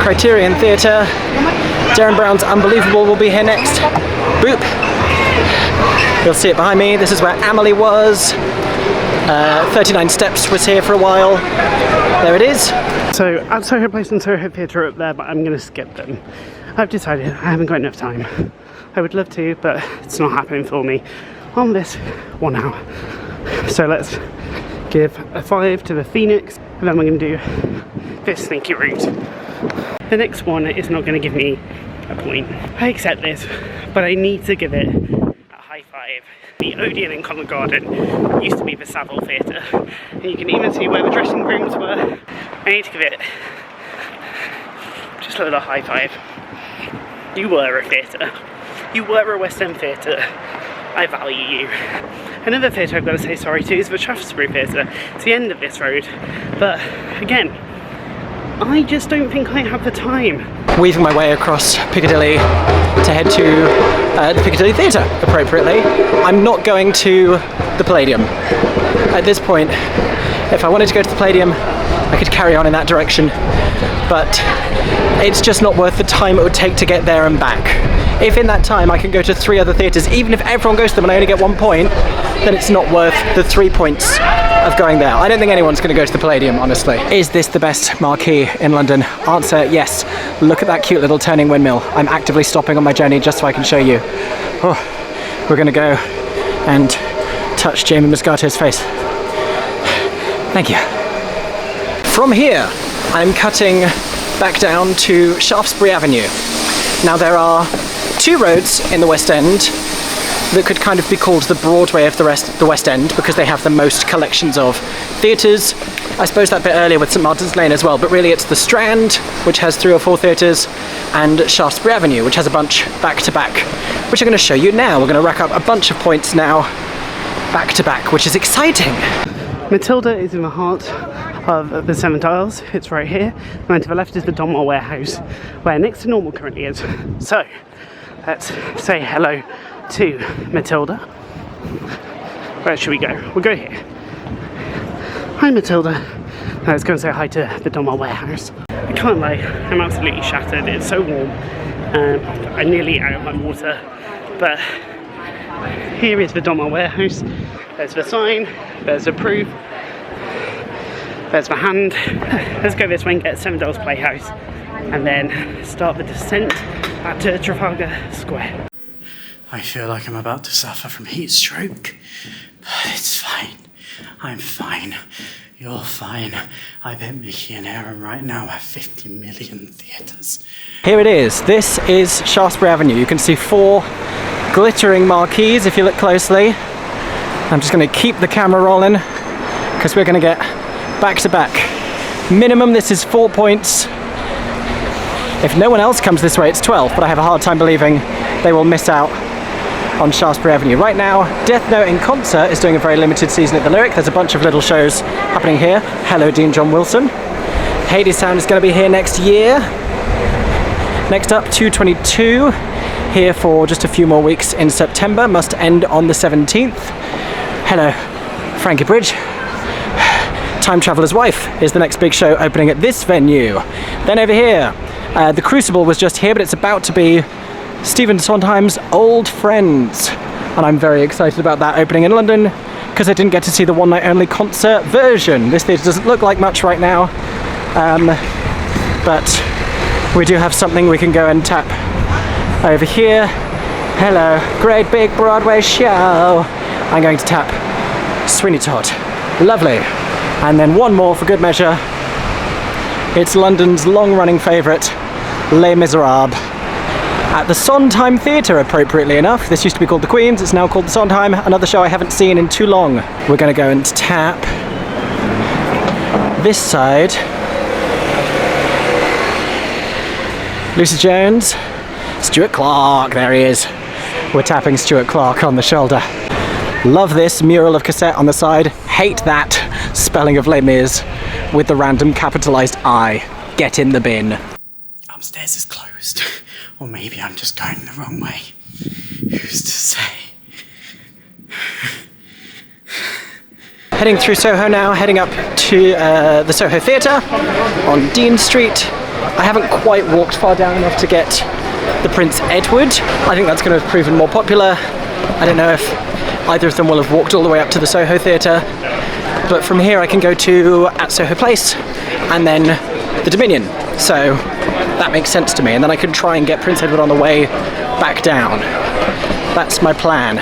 Criterion Theatre. Darren Brown's Unbelievable will be here next. Boop. You'll see it behind me. This is where Amelie was. 39 Steps was here for a while. There it is. So at Soho Place and Soho Theatre up there, but I'm going to skip them. I've decided I haven't got enough time. I would love to, but it's not happening for me on this 1 hour. So let's give a 5 to the Phoenix, and then we're going to do this sneaky route. The next one is not going to give me a point. I accept this, but I need to give it a high 5. The Odeon in Covent Garden used to be the Savile Theatre, and you can even see where the dressing rooms were. I need to give it just a little high 5. You were a theatre. You were a West End theatre. I value you. Another theatre I've got to say sorry to is the Shaftesbury Theatre. It's the end of this road, but again, I just don't think I have the time. Weaving my way across Piccadilly to head to the Piccadilly Theatre, appropriately. I'm not going to the Palladium. At this point, if I wanted to go to the Palladium, I could carry on in that direction, but it's just not worth the time it would take to get there and back. If in that time I can go to 3 other theatres, even if everyone goes to them and I only get 1 point, then it's not worth the 3 points of going there. I don't think anyone's going to go to the Palladium, honestly. Is this the best marquee in London? Answer, yes. Look at that cute little turning windmill. I'm actively stopping on my journey just so I can show you. Oh, we're going to go and touch Jamie Moscato's face. Thank you. From here, I'm cutting back down to Shaftesbury Avenue. Now there are two roads in the West End that could kind of be called the Broadway of the West End because they have the most collections of theatres. I suppose that bit earlier with St Martin's Lane as well, but really it's the Strand, which has 3 or 4 theatres, and Shaftesbury Avenue, which has a bunch back to back, which I'm going to show you now. We're going to rack up a bunch of points now, back to back, which is exciting. Matilda is in the heart of the Seven Dials. It's right here, and to the left is the Donmar warehouse, where next to normal currently is. So, let's say hello to Matilda. Where should we go? We'll go here. Hi Matilda. Now let's go and say hi to the Donmar warehouse. I can't lie, I'm absolutely shattered. It's so warm. I'm nearly out of my water. But here is the Donmar warehouse. There's the sign, there's the proof, there's the hand. Let's go this way and get Seven Dials Playhouse and then start the descent back to Trafalgar Square. I feel like I'm about to suffer from heat stroke, but it's fine. I'm fine. You're fine. I bet Mickey and Aeron right now have 50 million theatres. Here it is. This is Shaftesbury Avenue. You can see 4 glittering marquees if you look closely. I'm just going to keep the camera rolling because we're going to get back to back. Minimum this is 4 points. If no one else comes this way it's 12, but I have a hard time believing they will miss out on Shaftesbury Avenue. Right now, Death Note in concert is doing a very limited season at the Lyric. There's a bunch of little shows happening here. Hello, Dean John Wilson. Hades Sound is going to be here next year. Next up, 222, here for just a few more weeks in September. Must end on the 17th. Hello, Frankie Bridge. Time Traveller's Wife is the next big show opening at this venue. Then over here, The Crucible was just here, but it's about to be Stephen Sondheim's Old Friends, and I'm very excited about that opening in London because I didn't get to see the one night only concert version. This theatre doesn't look like much right now, but we do have something we can go and tap over here. Hello, great big Broadway show. I'm going to tap Sweeney Todd. Lovely. And then one more for good measure. It's London's long-running favourite, Les Miserables, at the Sondheim Theatre, appropriately enough. This used to be called the Queen's, it's now called the Sondheim, another show I haven't seen in too long. We're going to go and tap this side. Lucy Jones, Stuart Clark, there he is. We're tapping Stuart Clark on the shoulder. Love this mural of Cassette on the side. Hate that spelling of Les Mis with the random capitalised I. Get in the bin. Upstairs is closed. Or maybe I'm just going the wrong way. Who's to say? Heading through Soho now, heading up to the Soho Theatre on Dean Street. I haven't quite walked far down enough to get the Prince Edward. I think that's going to have proven more popular. I don't know if either of them will have walked all the way up to the Soho Theatre. But from here I can go to at Soho Place and then the Dominion. So that makes sense to me, and then I can try and get Prince Edward on the way back down. That's my plan.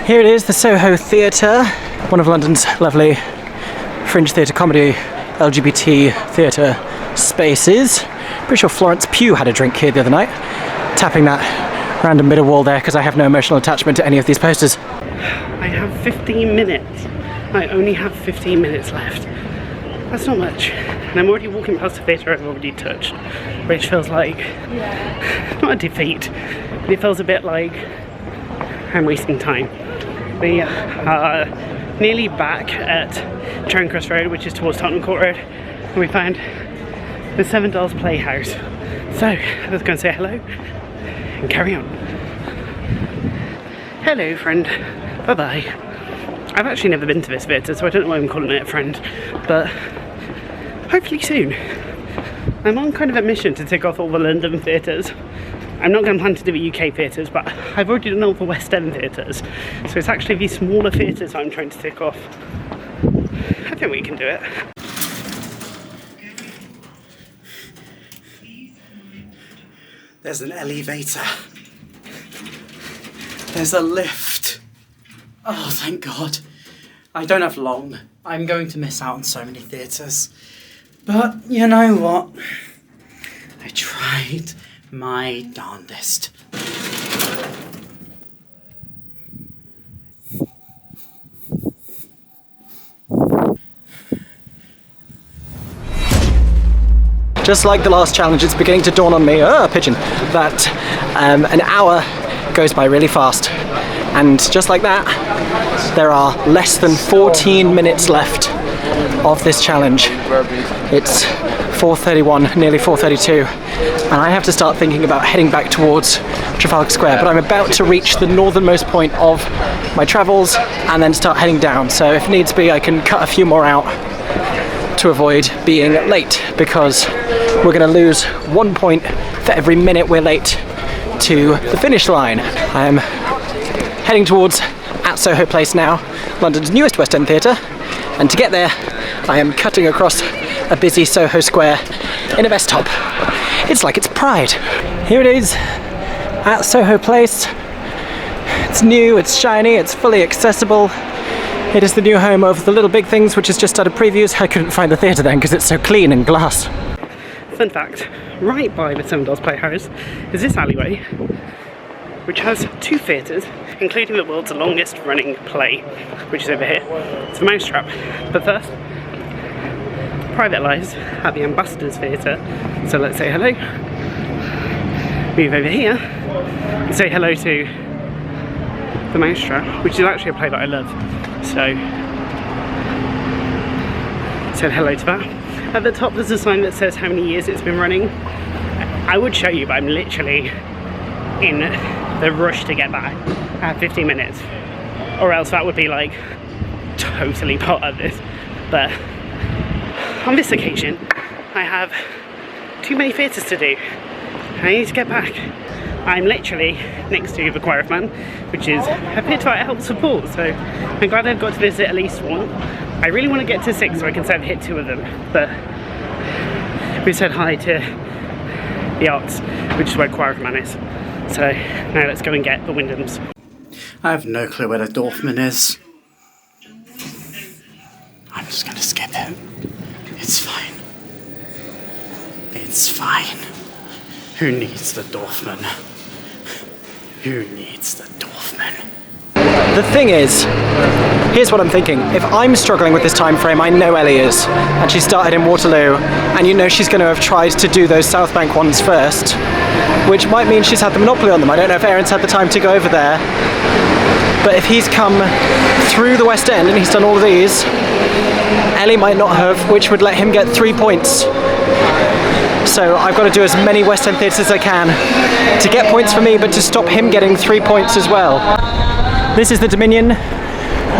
Here it is, the Soho Theatre, one of London's lovely fringe theatre comedy LGBT theatre spaces. Pretty sure Florence Pugh had a drink here the other night, tapping that random bit of wall there because I have no emotional attachment to any of these posters. I have 15 minutes. I only have 15 minutes left. That's not much. And I'm already walking past the theatre I've already touched, which feels like, not a defeat, but it feels a bit like I'm wasting time. We are nearly back at Charing Cross Road, which is towards Tottenham Court Road, and we found the Seven Dials Playhouse. So, let's go and say hello and carry on. Hello, friend. Bye-bye. I've actually never been to this theatre, so I don't know why I'm calling it a friend, but hopefully soon. I'm on kind of a mission to tick off all the London theatres. I'm not going to plan to do the UK theatres, but I've already done all the West End theatres, so it's actually these smaller theatres I'm trying to tick off. I think we can do it. There's an elevator. There's a lift. Oh, thank God. I don't have long. I'm going to miss out on so many theatres. But you know what? I tried my darndest. Just like the last challenge, it's beginning to dawn on me, pigeon, that an hour goes by really fast. And just like that, there are less than 14 minutes left of this challenge. It's 4:31, nearly 4:32, and I have to start thinking about heading back towards Trafalgar Square, but I'm about to reach the northernmost point of my travels and then start heading down. So if needs be, I can cut a few more out to avoid being late, because we're going to lose 1 point for every minute we're late to the finish line. I'm heading towards at Soho Place now, London's newest West End theatre, and to get there I am cutting across a busy Soho Square in a vest top. It's like it's Pride. Here it is at Soho Place. It's new, it's shiny, it's fully accessible. It is the new home of The Little Big Things, which has just started previews. I couldn't find the theatre then because it's so clean and glass. Fun fact, right by the Seven Dolls Playhouse is this alleyway, which has 2 theatres, including the world's longest running play, which is over here. It's a Mousetrap. But first, private lives at the Ambassadors Theatre. So let's say hello. Move over here and say hello to the Mousetrap, which is actually a play that I love. So, said hello to that. At the top there's a sign that says how many years it's been running. I would show you, but I'm literally in the rush to get back at 15 minutes. Or else that would be like totally part of this. But on this occasion, I have too many theatres to do. I need to get back. I'm literally next to the Choir of Man, which is a pit that helps support, so I'm glad I've got to visit at least one. I really want to get to 6 so I can say I've hit 2 of them, but we said hi to the Arts, which is where Choir of Man is. So now let's go and get the Wyndhams. I have no clue where the Dorfman is. I'm just going to skip it. It's fine. It's fine. Who needs the Dorfman? Who needs the Dorfman? The thing is, here's what I'm thinking. If I'm struggling with this time frame, I know Ellie is, and she started in Waterloo, and you know she's going to have tried to do those South Bank ones first, which might mean she's had the monopoly on them. I don't know if Aeron's had the time to go over there, but if he's come through the West End and he's done all of these, Ellie might not have, which would let him get 3 points. So I've got to do as many West End theatres as I can to get points for me, but to stop him getting 3 points as well. This is the Dominion,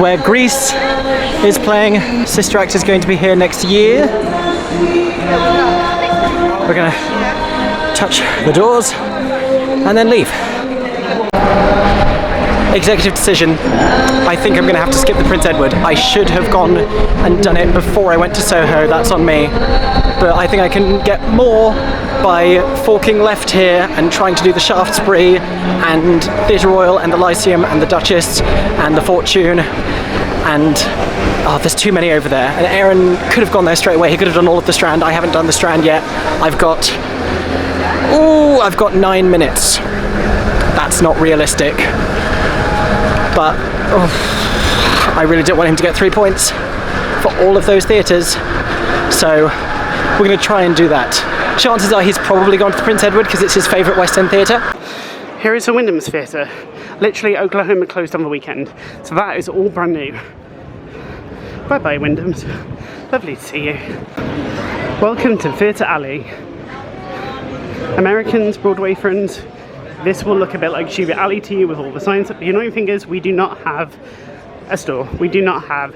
where Grease is playing. Sister Act is going to be here next year. We're going to touch the doors and then leave. Executive decision. I think I'm going to have to skip the Prince Edward. I should have gone and done it before I went to Soho, that's on me. But I think I can get more by forking left here and trying to do the Shaftesbury and Theatre Royal and the Lyceum and the Duchess and the Fortune. And there's too many over there. And Aeron could have gone there straight away. He could have done all of the Strand. I haven't done the Strand yet. I've got 9 minutes. That's not realistic. But I really don't want him to get 3 points for all of those theatres, so we're going to try and do that. Chances are he's probably gone to the Prince Edward because it's his favourite West End theatre. Here is the Wyndhams Theatre. Literally, Oklahoma closed on the weekend, so that is all brand new. Bye bye, Wyndhams. Lovely to see you. Welcome to Theatre Alley. Americans, Broadway friends, this will look a bit like Shubert Alley to you with all the signs. The annoying thing is we do not have a store. We do not have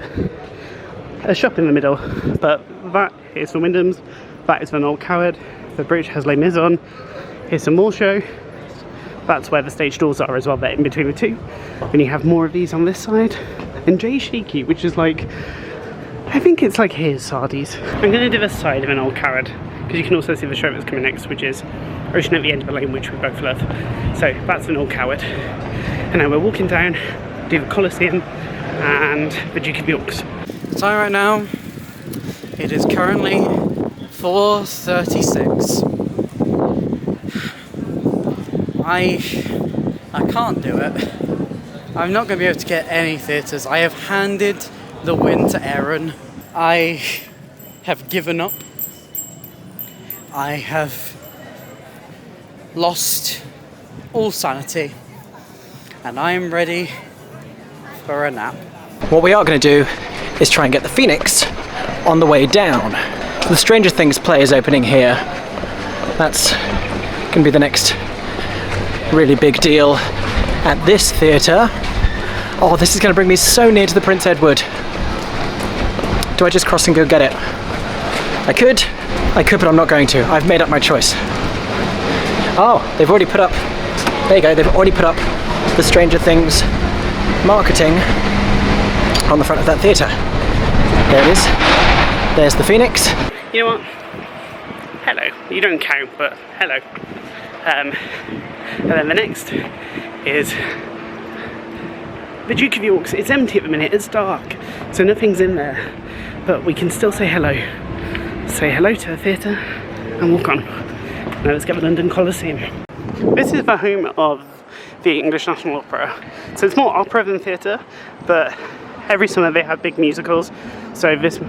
a shop in the middle. But that is for Wyndhams. That is for Noel Coward. The bridge has Les Mis on. Here's some more show. That's where the stage doors are as well. They're in between the 2. Then you have more of these on this side. And Jay Shaky, which is like I think it's like here's Sardi's. I'm going to do the side of an old carrot because you can also see the show that's coming next, which is Ocean at the End of the Lane, which we both love. So that's an old coward. And now we're walking down, do the Colosseum and the Duke of York's. So right now, it is currently 4:36. I can't do it. I'm not going to be able to get any theatres. I have handed the win to Aeron. I have given up. I have lost all sanity. And I am ready for a nap. What we are going to do is try and get the Phoenix on the way down. So the Stranger Things play is opening here. That's going to be the next really big deal at this theatre. Oh, this is going to bring me so near to the Prince Edward. Do I just cross and go get it? I could, but I'm not going to. I've made up my choice. Oh, they've already put up, there you go, they've already put up the Stranger Things marketing on the front of that theatre. There it is. There's the Phoenix. You know what? Hello. You don't count, but hello. And then the next is the Duke of York's. It's empty at the minute, it's dark, so nothing's in there. But we can still say hello. Say hello to the theatre and walk on. Now let's get the London Colosseum. This is the home of the English National Opera. So it's more opera than theatre, but every summer they have big musicals. So this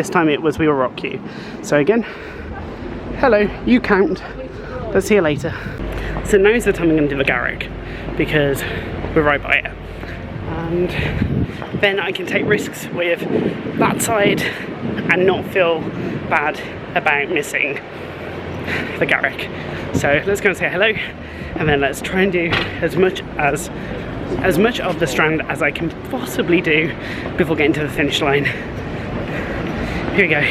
time it was We Will Rock You. So again, hello, you count. Let's see you later. So now's the time I'm going to do the Garrick because we're right by it. And then I can take risks with that side and not feel bad about missing the Garrick. So let's go and say hello, and then let's try and do as much of the Strand as I can possibly do before getting to the finish line. Here we go.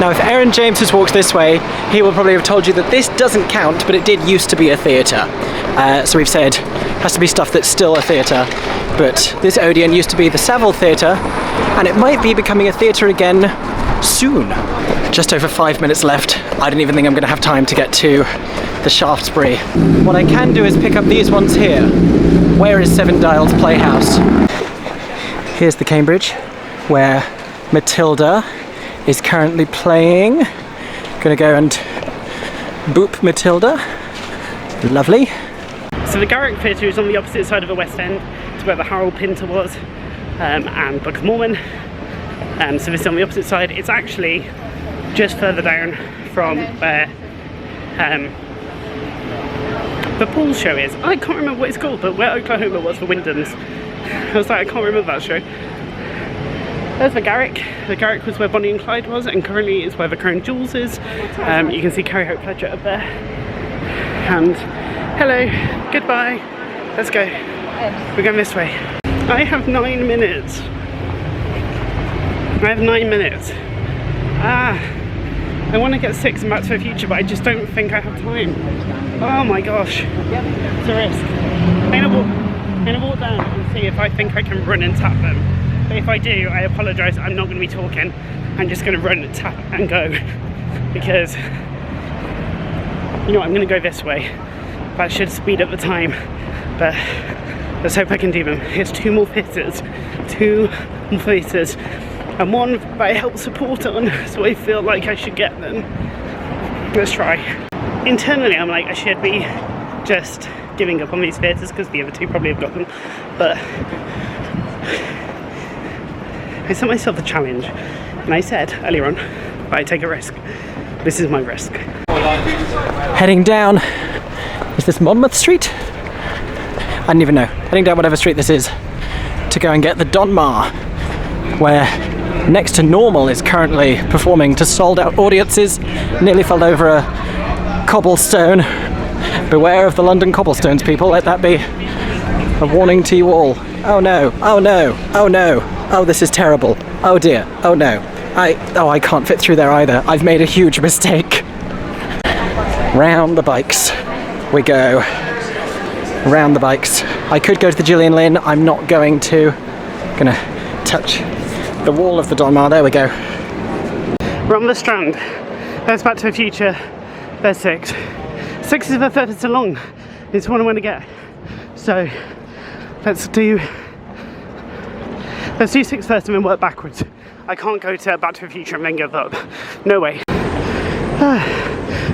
Now if Aaron James has walked this way, he will probably have told you that this doesn't count, but it did used to be a theatre. So we've said it has to be stuff that's still a theatre, but this Odeon used to be the Savile Theatre, and it might be becoming a theatre again soon. Just over 5 minutes left. I don't even think I'm going to have time to get to the Shaftesbury. What I can do is pick up these ones here. Where is Seven Dials Playhouse? Here's the Cambridge, where Matilda is currently playing. Gonna go and boop Matilda. Lovely. So the Garrick Theatre is on the opposite side of the West End to where the Harold Pinter was and Book of Mormon. So this is on the opposite side. It's actually just further down from where the Paul show is. I can't remember what it's called, but where Oklahoma was for Wyndham's. I was like, I can't remember that show. There's the Garrick. The Garrick was where Bonnie and Clyde was, and currently it's where the Crown Jewels is. You can see Carrie Hope Pledger up there. And hello, goodbye. Let's go. We're going this way. I have 9 minutes. I have 9 minutes. I want to get 6 and Back to the Future, but I just don't think I have time. Oh my gosh. It's a risk. I'm gonna walk down and see if I think I can run and tap them. But if I do, I apologise, I'm not going to be talking. I'm just going to run, tap and go. Because, you know what, I'm going to go this way. That should speed up the time. But let's hope I can do them. Here's 2 more theatres. 2 more theatres. And one that I help support on, so I feel like I should get them. Let's try. Internally, I'm like, I should be just giving up on these theatres because the other 2 probably have got them. But I set myself a challenge, and I said earlier on, I take a risk. This is my risk. Heading down, is this Monmouth Street? I don't even know. Heading down whatever street this is to go and get the Donmar, where Next to Normal is currently performing to sold out audiences. Nearly fell over a cobblestone. Beware of the London cobblestones, people. Let that be a warning to you all. Oh no, oh no, oh no. Oh, this is terrible. Oh dear, oh no. I can't fit through there either. I've made a huge mistake. Round the bikes we go. Round the bikes. I could go to the Gillian Lynn. I'm not going to. Gonna touch the wall of the Donmar. There we go. We're on the Strand. There's Back to the Future. There's 6. 6 is the furthest along. It's what I want to get. So let's do 6 first and then work backwards. I can't go to Back to the Future and then give up. No way.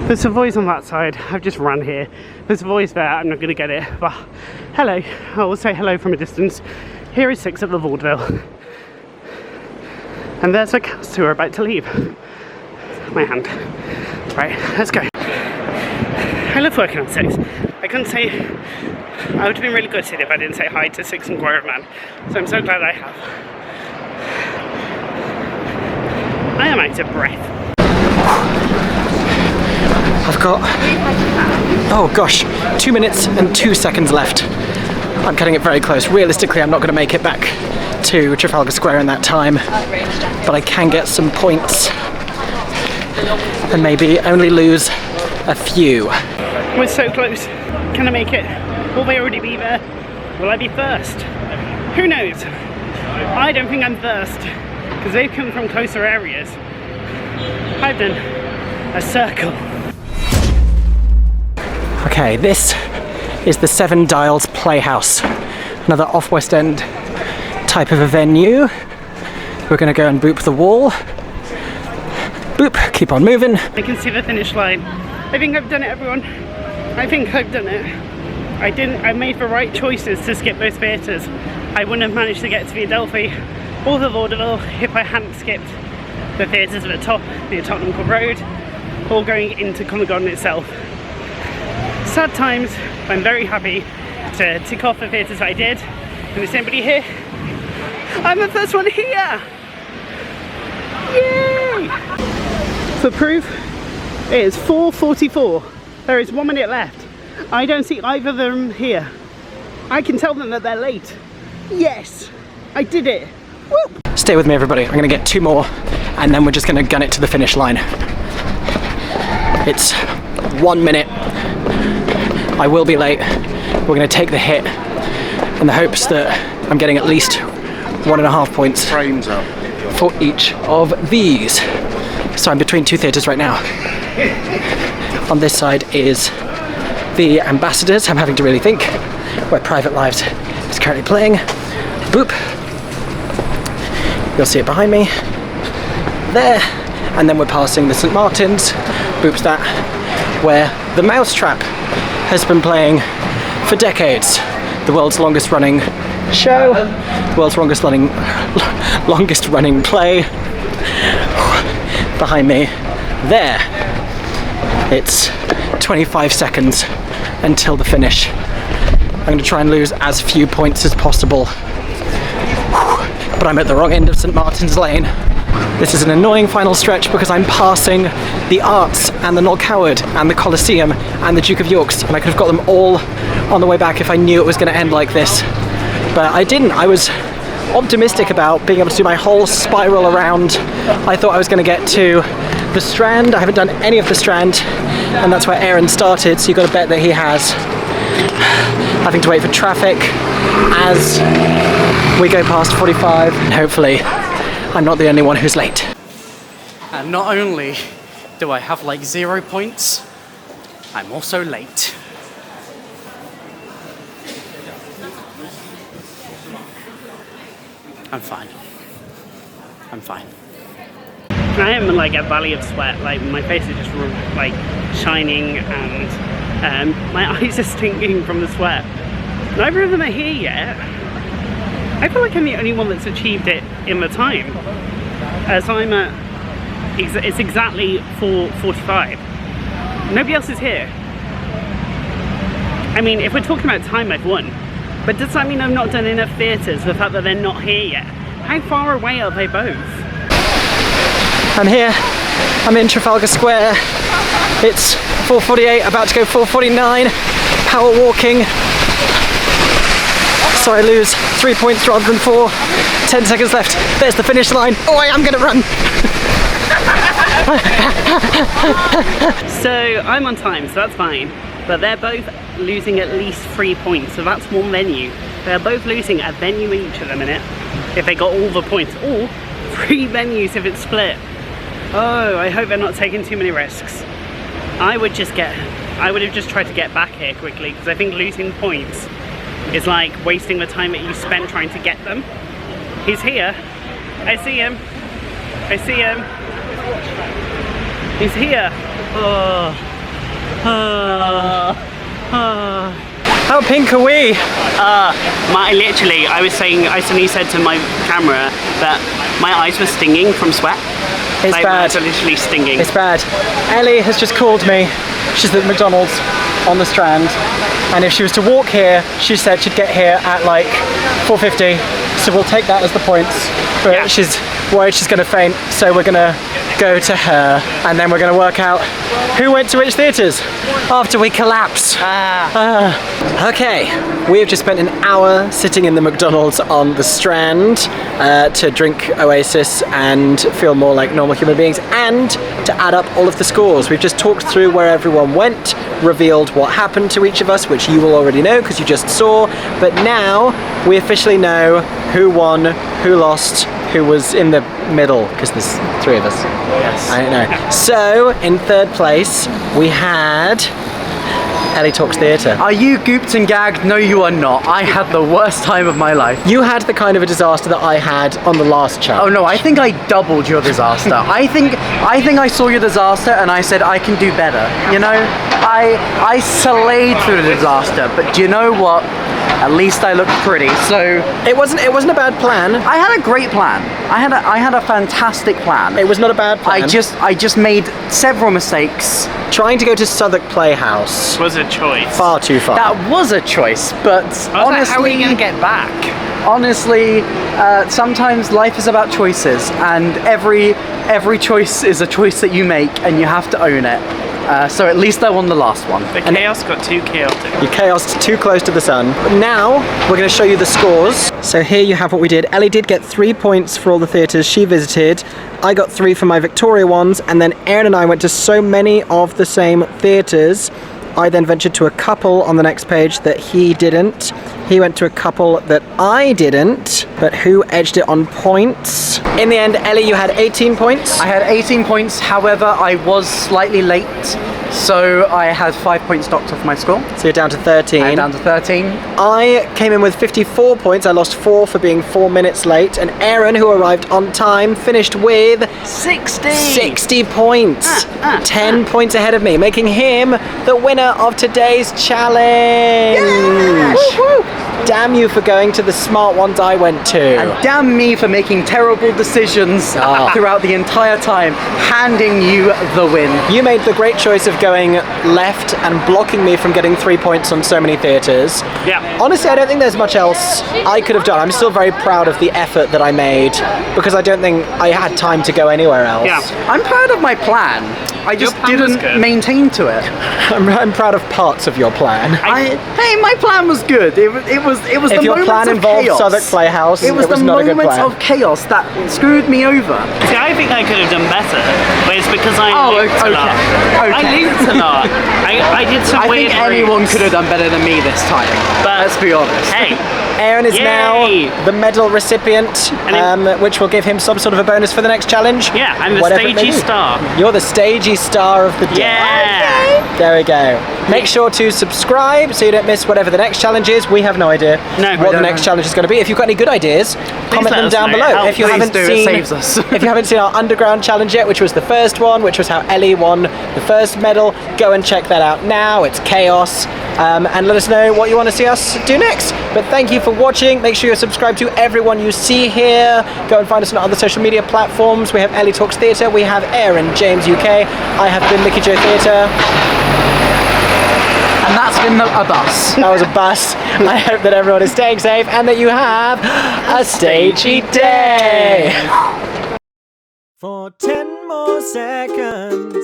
There's Savoy's on that side. I've just run here. There's Savoy's there. I'm not going to get it. But hello. I will say hello from a distance. Here is 6 at the vaudeville. And there's a cast who are about to leave. My hand. Right, let's go. I love working on 6. I couldn't say... I would have been really good at it if I didn't say hi to 6 and Choir of Man. So I'm so glad I have. I am out of breath. I've got, oh gosh, 2 minutes and 2 seconds left. I'm cutting it very close. Realistically, I'm not going to make it back to Trafalgar Square in that time, but I can get some points and maybe only lose a few. We're so close. Can I make it? Will they already be there? Will I be first? Who knows? I don't think I'm first, because they've come from closer areas. I've done a circle. Okay, this is the Seven Dials Playhouse, another off West End type of a venue. We're going to go and boop the wall. Boop, keep on moving. I can see the finish line. I think I've done it, everyone. I think I've done it. I made the right choices to skip those theatres. I wouldn't have managed to get to the Adelphi or the vaudeville if I hadn't skipped the theatres at the top near Tottenham Court Road or going into Covent Garden itself. Sad times, but I'm very happy to tick off the theatres that I did. And is anybody here? I'm the first one here! Yay! For proof, it is 4:44. There is 1 minute left. I don't see either of them here. I can tell them that they're late. Yes! I did it! Woo! Stay with me, everybody. I'm going to get 2 more and then we're just going to gun it to the finish line. It's 1 minute. I will be late. We're going to take the hit in the hopes that I'm getting at least 1.5 points Frames up for each of these. So I'm between 2 theatres right now. On this side is the Ambassadors. I'm having to really think, where Private Lives is currently playing. Boop. You'll see it behind me. There. And then we're passing the St. Martin's. Boop's that. Where the Mousetrap has been playing for decades. The world's longest running show. The world's longest running play. Behind me. There. It's 25 seconds until the finish. I'm going to try and lose as few points as possible. But I'm at the wrong end of St. Martin's Lane. This is an annoying final stretch because I'm passing the Arts and the Knoll Coward and the Coliseum and the Duke of York's, and I could have got them all on the way back if I knew it was going to end like this. But I didn't. I was optimistic about being able to do my whole spiral around. I thought I was going to get to the Strand. I haven't done any of the Strand, and that's where Aeron started, so you've got to bet that he has. Having to wait for traffic as we go past 45, and hopefully I'm not the only one who's late. And not only do I have like 0 points, I'm also late. I'm fine. I'm fine. I am in like a valley of sweat. Like my face is just like shining and my eyes are stinking from the sweat. Neither of them are here yet. I feel like I'm the only one that's achieved it in the time, as I'm at, it's exactly 4:45. Nobody else is here. I mean, if we're talking about time, I've won. But does that mean I've not done enough theatres, the fact that they're not here yet? How far away are they both? I'm here. I'm in Trafalgar Square. It's 4:48, about to go 4:49. Power walking. So I lose 3 points rather than 4. 10 seconds left. There's the finish line. Oh, I am going to run. So I'm on time, so that's fine. But they're both losing at least 3 points, so that's one venue. They're both losing a venue each at the minute, if they got all the points, or 3 venues if it's split. Oh, I hope they're not taking too many risks. I would have just tried to get back here quickly, because I think losing points is like wasting the time that you spent trying to get them. He's here. I see him. I see him. He's here. How pink are we? I suddenly said to my camera that my eyes were stinging from sweat. It's My bad. eyes are literally stinging. It's bad. Ellie has just called me. She's at McDonald's on the Strand. And if she was to walk here, she said she'd get here at like 4:50. So we'll take that as the points. But Yeah. she's worried she's going to faint. So we're going to go to her. And then we're going to work out who went to which theatres after we collapse. Okay, we have just spent an hour sitting in the McDonald's on the Strand to drink Oasis and feel more like normal human beings and to add up all of the scores. We've just talked through where everyone went, revealed what happened to each of us, which you will already know because you just saw, but now we officially know who won, who lost, who was in the middle, because there's three of us. Yes. I don't know. So, in third place, we had Ellie Talks Theatre. Are you gooped and gagged? No, you are not. I had the worst time of my life. You had the kind of a disaster that I had on the last challenge. Oh no, I think I doubled your disaster. I think I saw your disaster and I said I can do better. You know, I slayed through the disaster, but do you know what? At least I looked pretty. So It wasn't a bad plan. I had a great plan. I had a fantastic plan. It was not a bad plan. I just made several mistakes. Trying to go to Southwark Playhouse. Was a choice. Far too far. That was a choice, but honestly, how are you going to get back? honestly, sometimes life is about choices, and every choice is a choice that you make, and you have to own it. So at least I won the last one. The chaos got too chaotic. You chaosed too close to the sun. But now we're going to show you the scores. So here you have what we did. Ellie did get 3 points for all the theatres she visited. I got 3 for my Victoria ones, and then Aeron and I went to so many of the same theatres. I then ventured to a couple on the next page that he didn't. He went to a couple that I didn't, but who edged it on points? In the end, Ellie, you had 18 points. I had 18 points, however, I was slightly late, so I had 5 points docked off my score. So you're down to 13. I'm down to 13. I came in with 54 points. I lost 4 for being 4 minutes late. And Aeron, who arrived on time, finished with 60 points. 10 points ahead of me, making him the winner of today's challenge. Woo-hoo. Damn you for going to the smart ones I went to. And damn me for making terrible decisions throughout the entire time, handing you the win. You made the great choice of going left and blocking me from getting 3 points on so many theatres. Yeah. Honestly, I don't think there's much else I could have done. I'm still very proud of the effort that I made because I don't think I had time to go anywhere else. Yeah. I'm proud of my plan. I just plan was good. didn't maintain to it. I'm proud of parts of your plan. Hey, my plan was good. It was If the your moments plan of involved chaos. Southwark Playhouse, It was the not a good moments plan. of chaos that screwed me over. See, I think I could have done better, but it's because I looped a lot. okay. I looped a lot. I did some I weird think anyone routes. could have done better than me this time. But let's be honest. Hey, Aeron is Yay! now the medal recipient, which will give him some sort of a bonus for the next challenge. yeah, I'm the Whatever it may stagey be. star. You're the stagey star of the day. Yeah. There we go. Make sure to subscribe so you don't miss whatever the next challenge is. We have no idea No, we what the don't next know. challenge is going to be. If you've got any good ideas, comment let them us down know. below. Oh, If you please haven't do, it seen, saves us. if you haven't seen our underground challenge yet, which was the first one, which was how Ellie won the first medal, go and check that out now. It's chaos. And let us know what you want to see us do next. But thank you for watching. Make sure you're subscribed to everyone you see here. Go and find us on other social media platforms. We have Ellie Talks Theatre. We have Aeron James UK. I have been Mickey Joe Theatre. And that's been a bus. That was a bus. I hope that everyone is staying safe and that you have a stagey day. For 10 more seconds,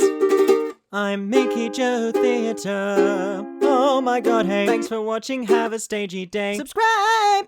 I'm Mickey Joe Theatre. Oh my god, hey. Thanks for watching. Have a stagey day. Subscribe!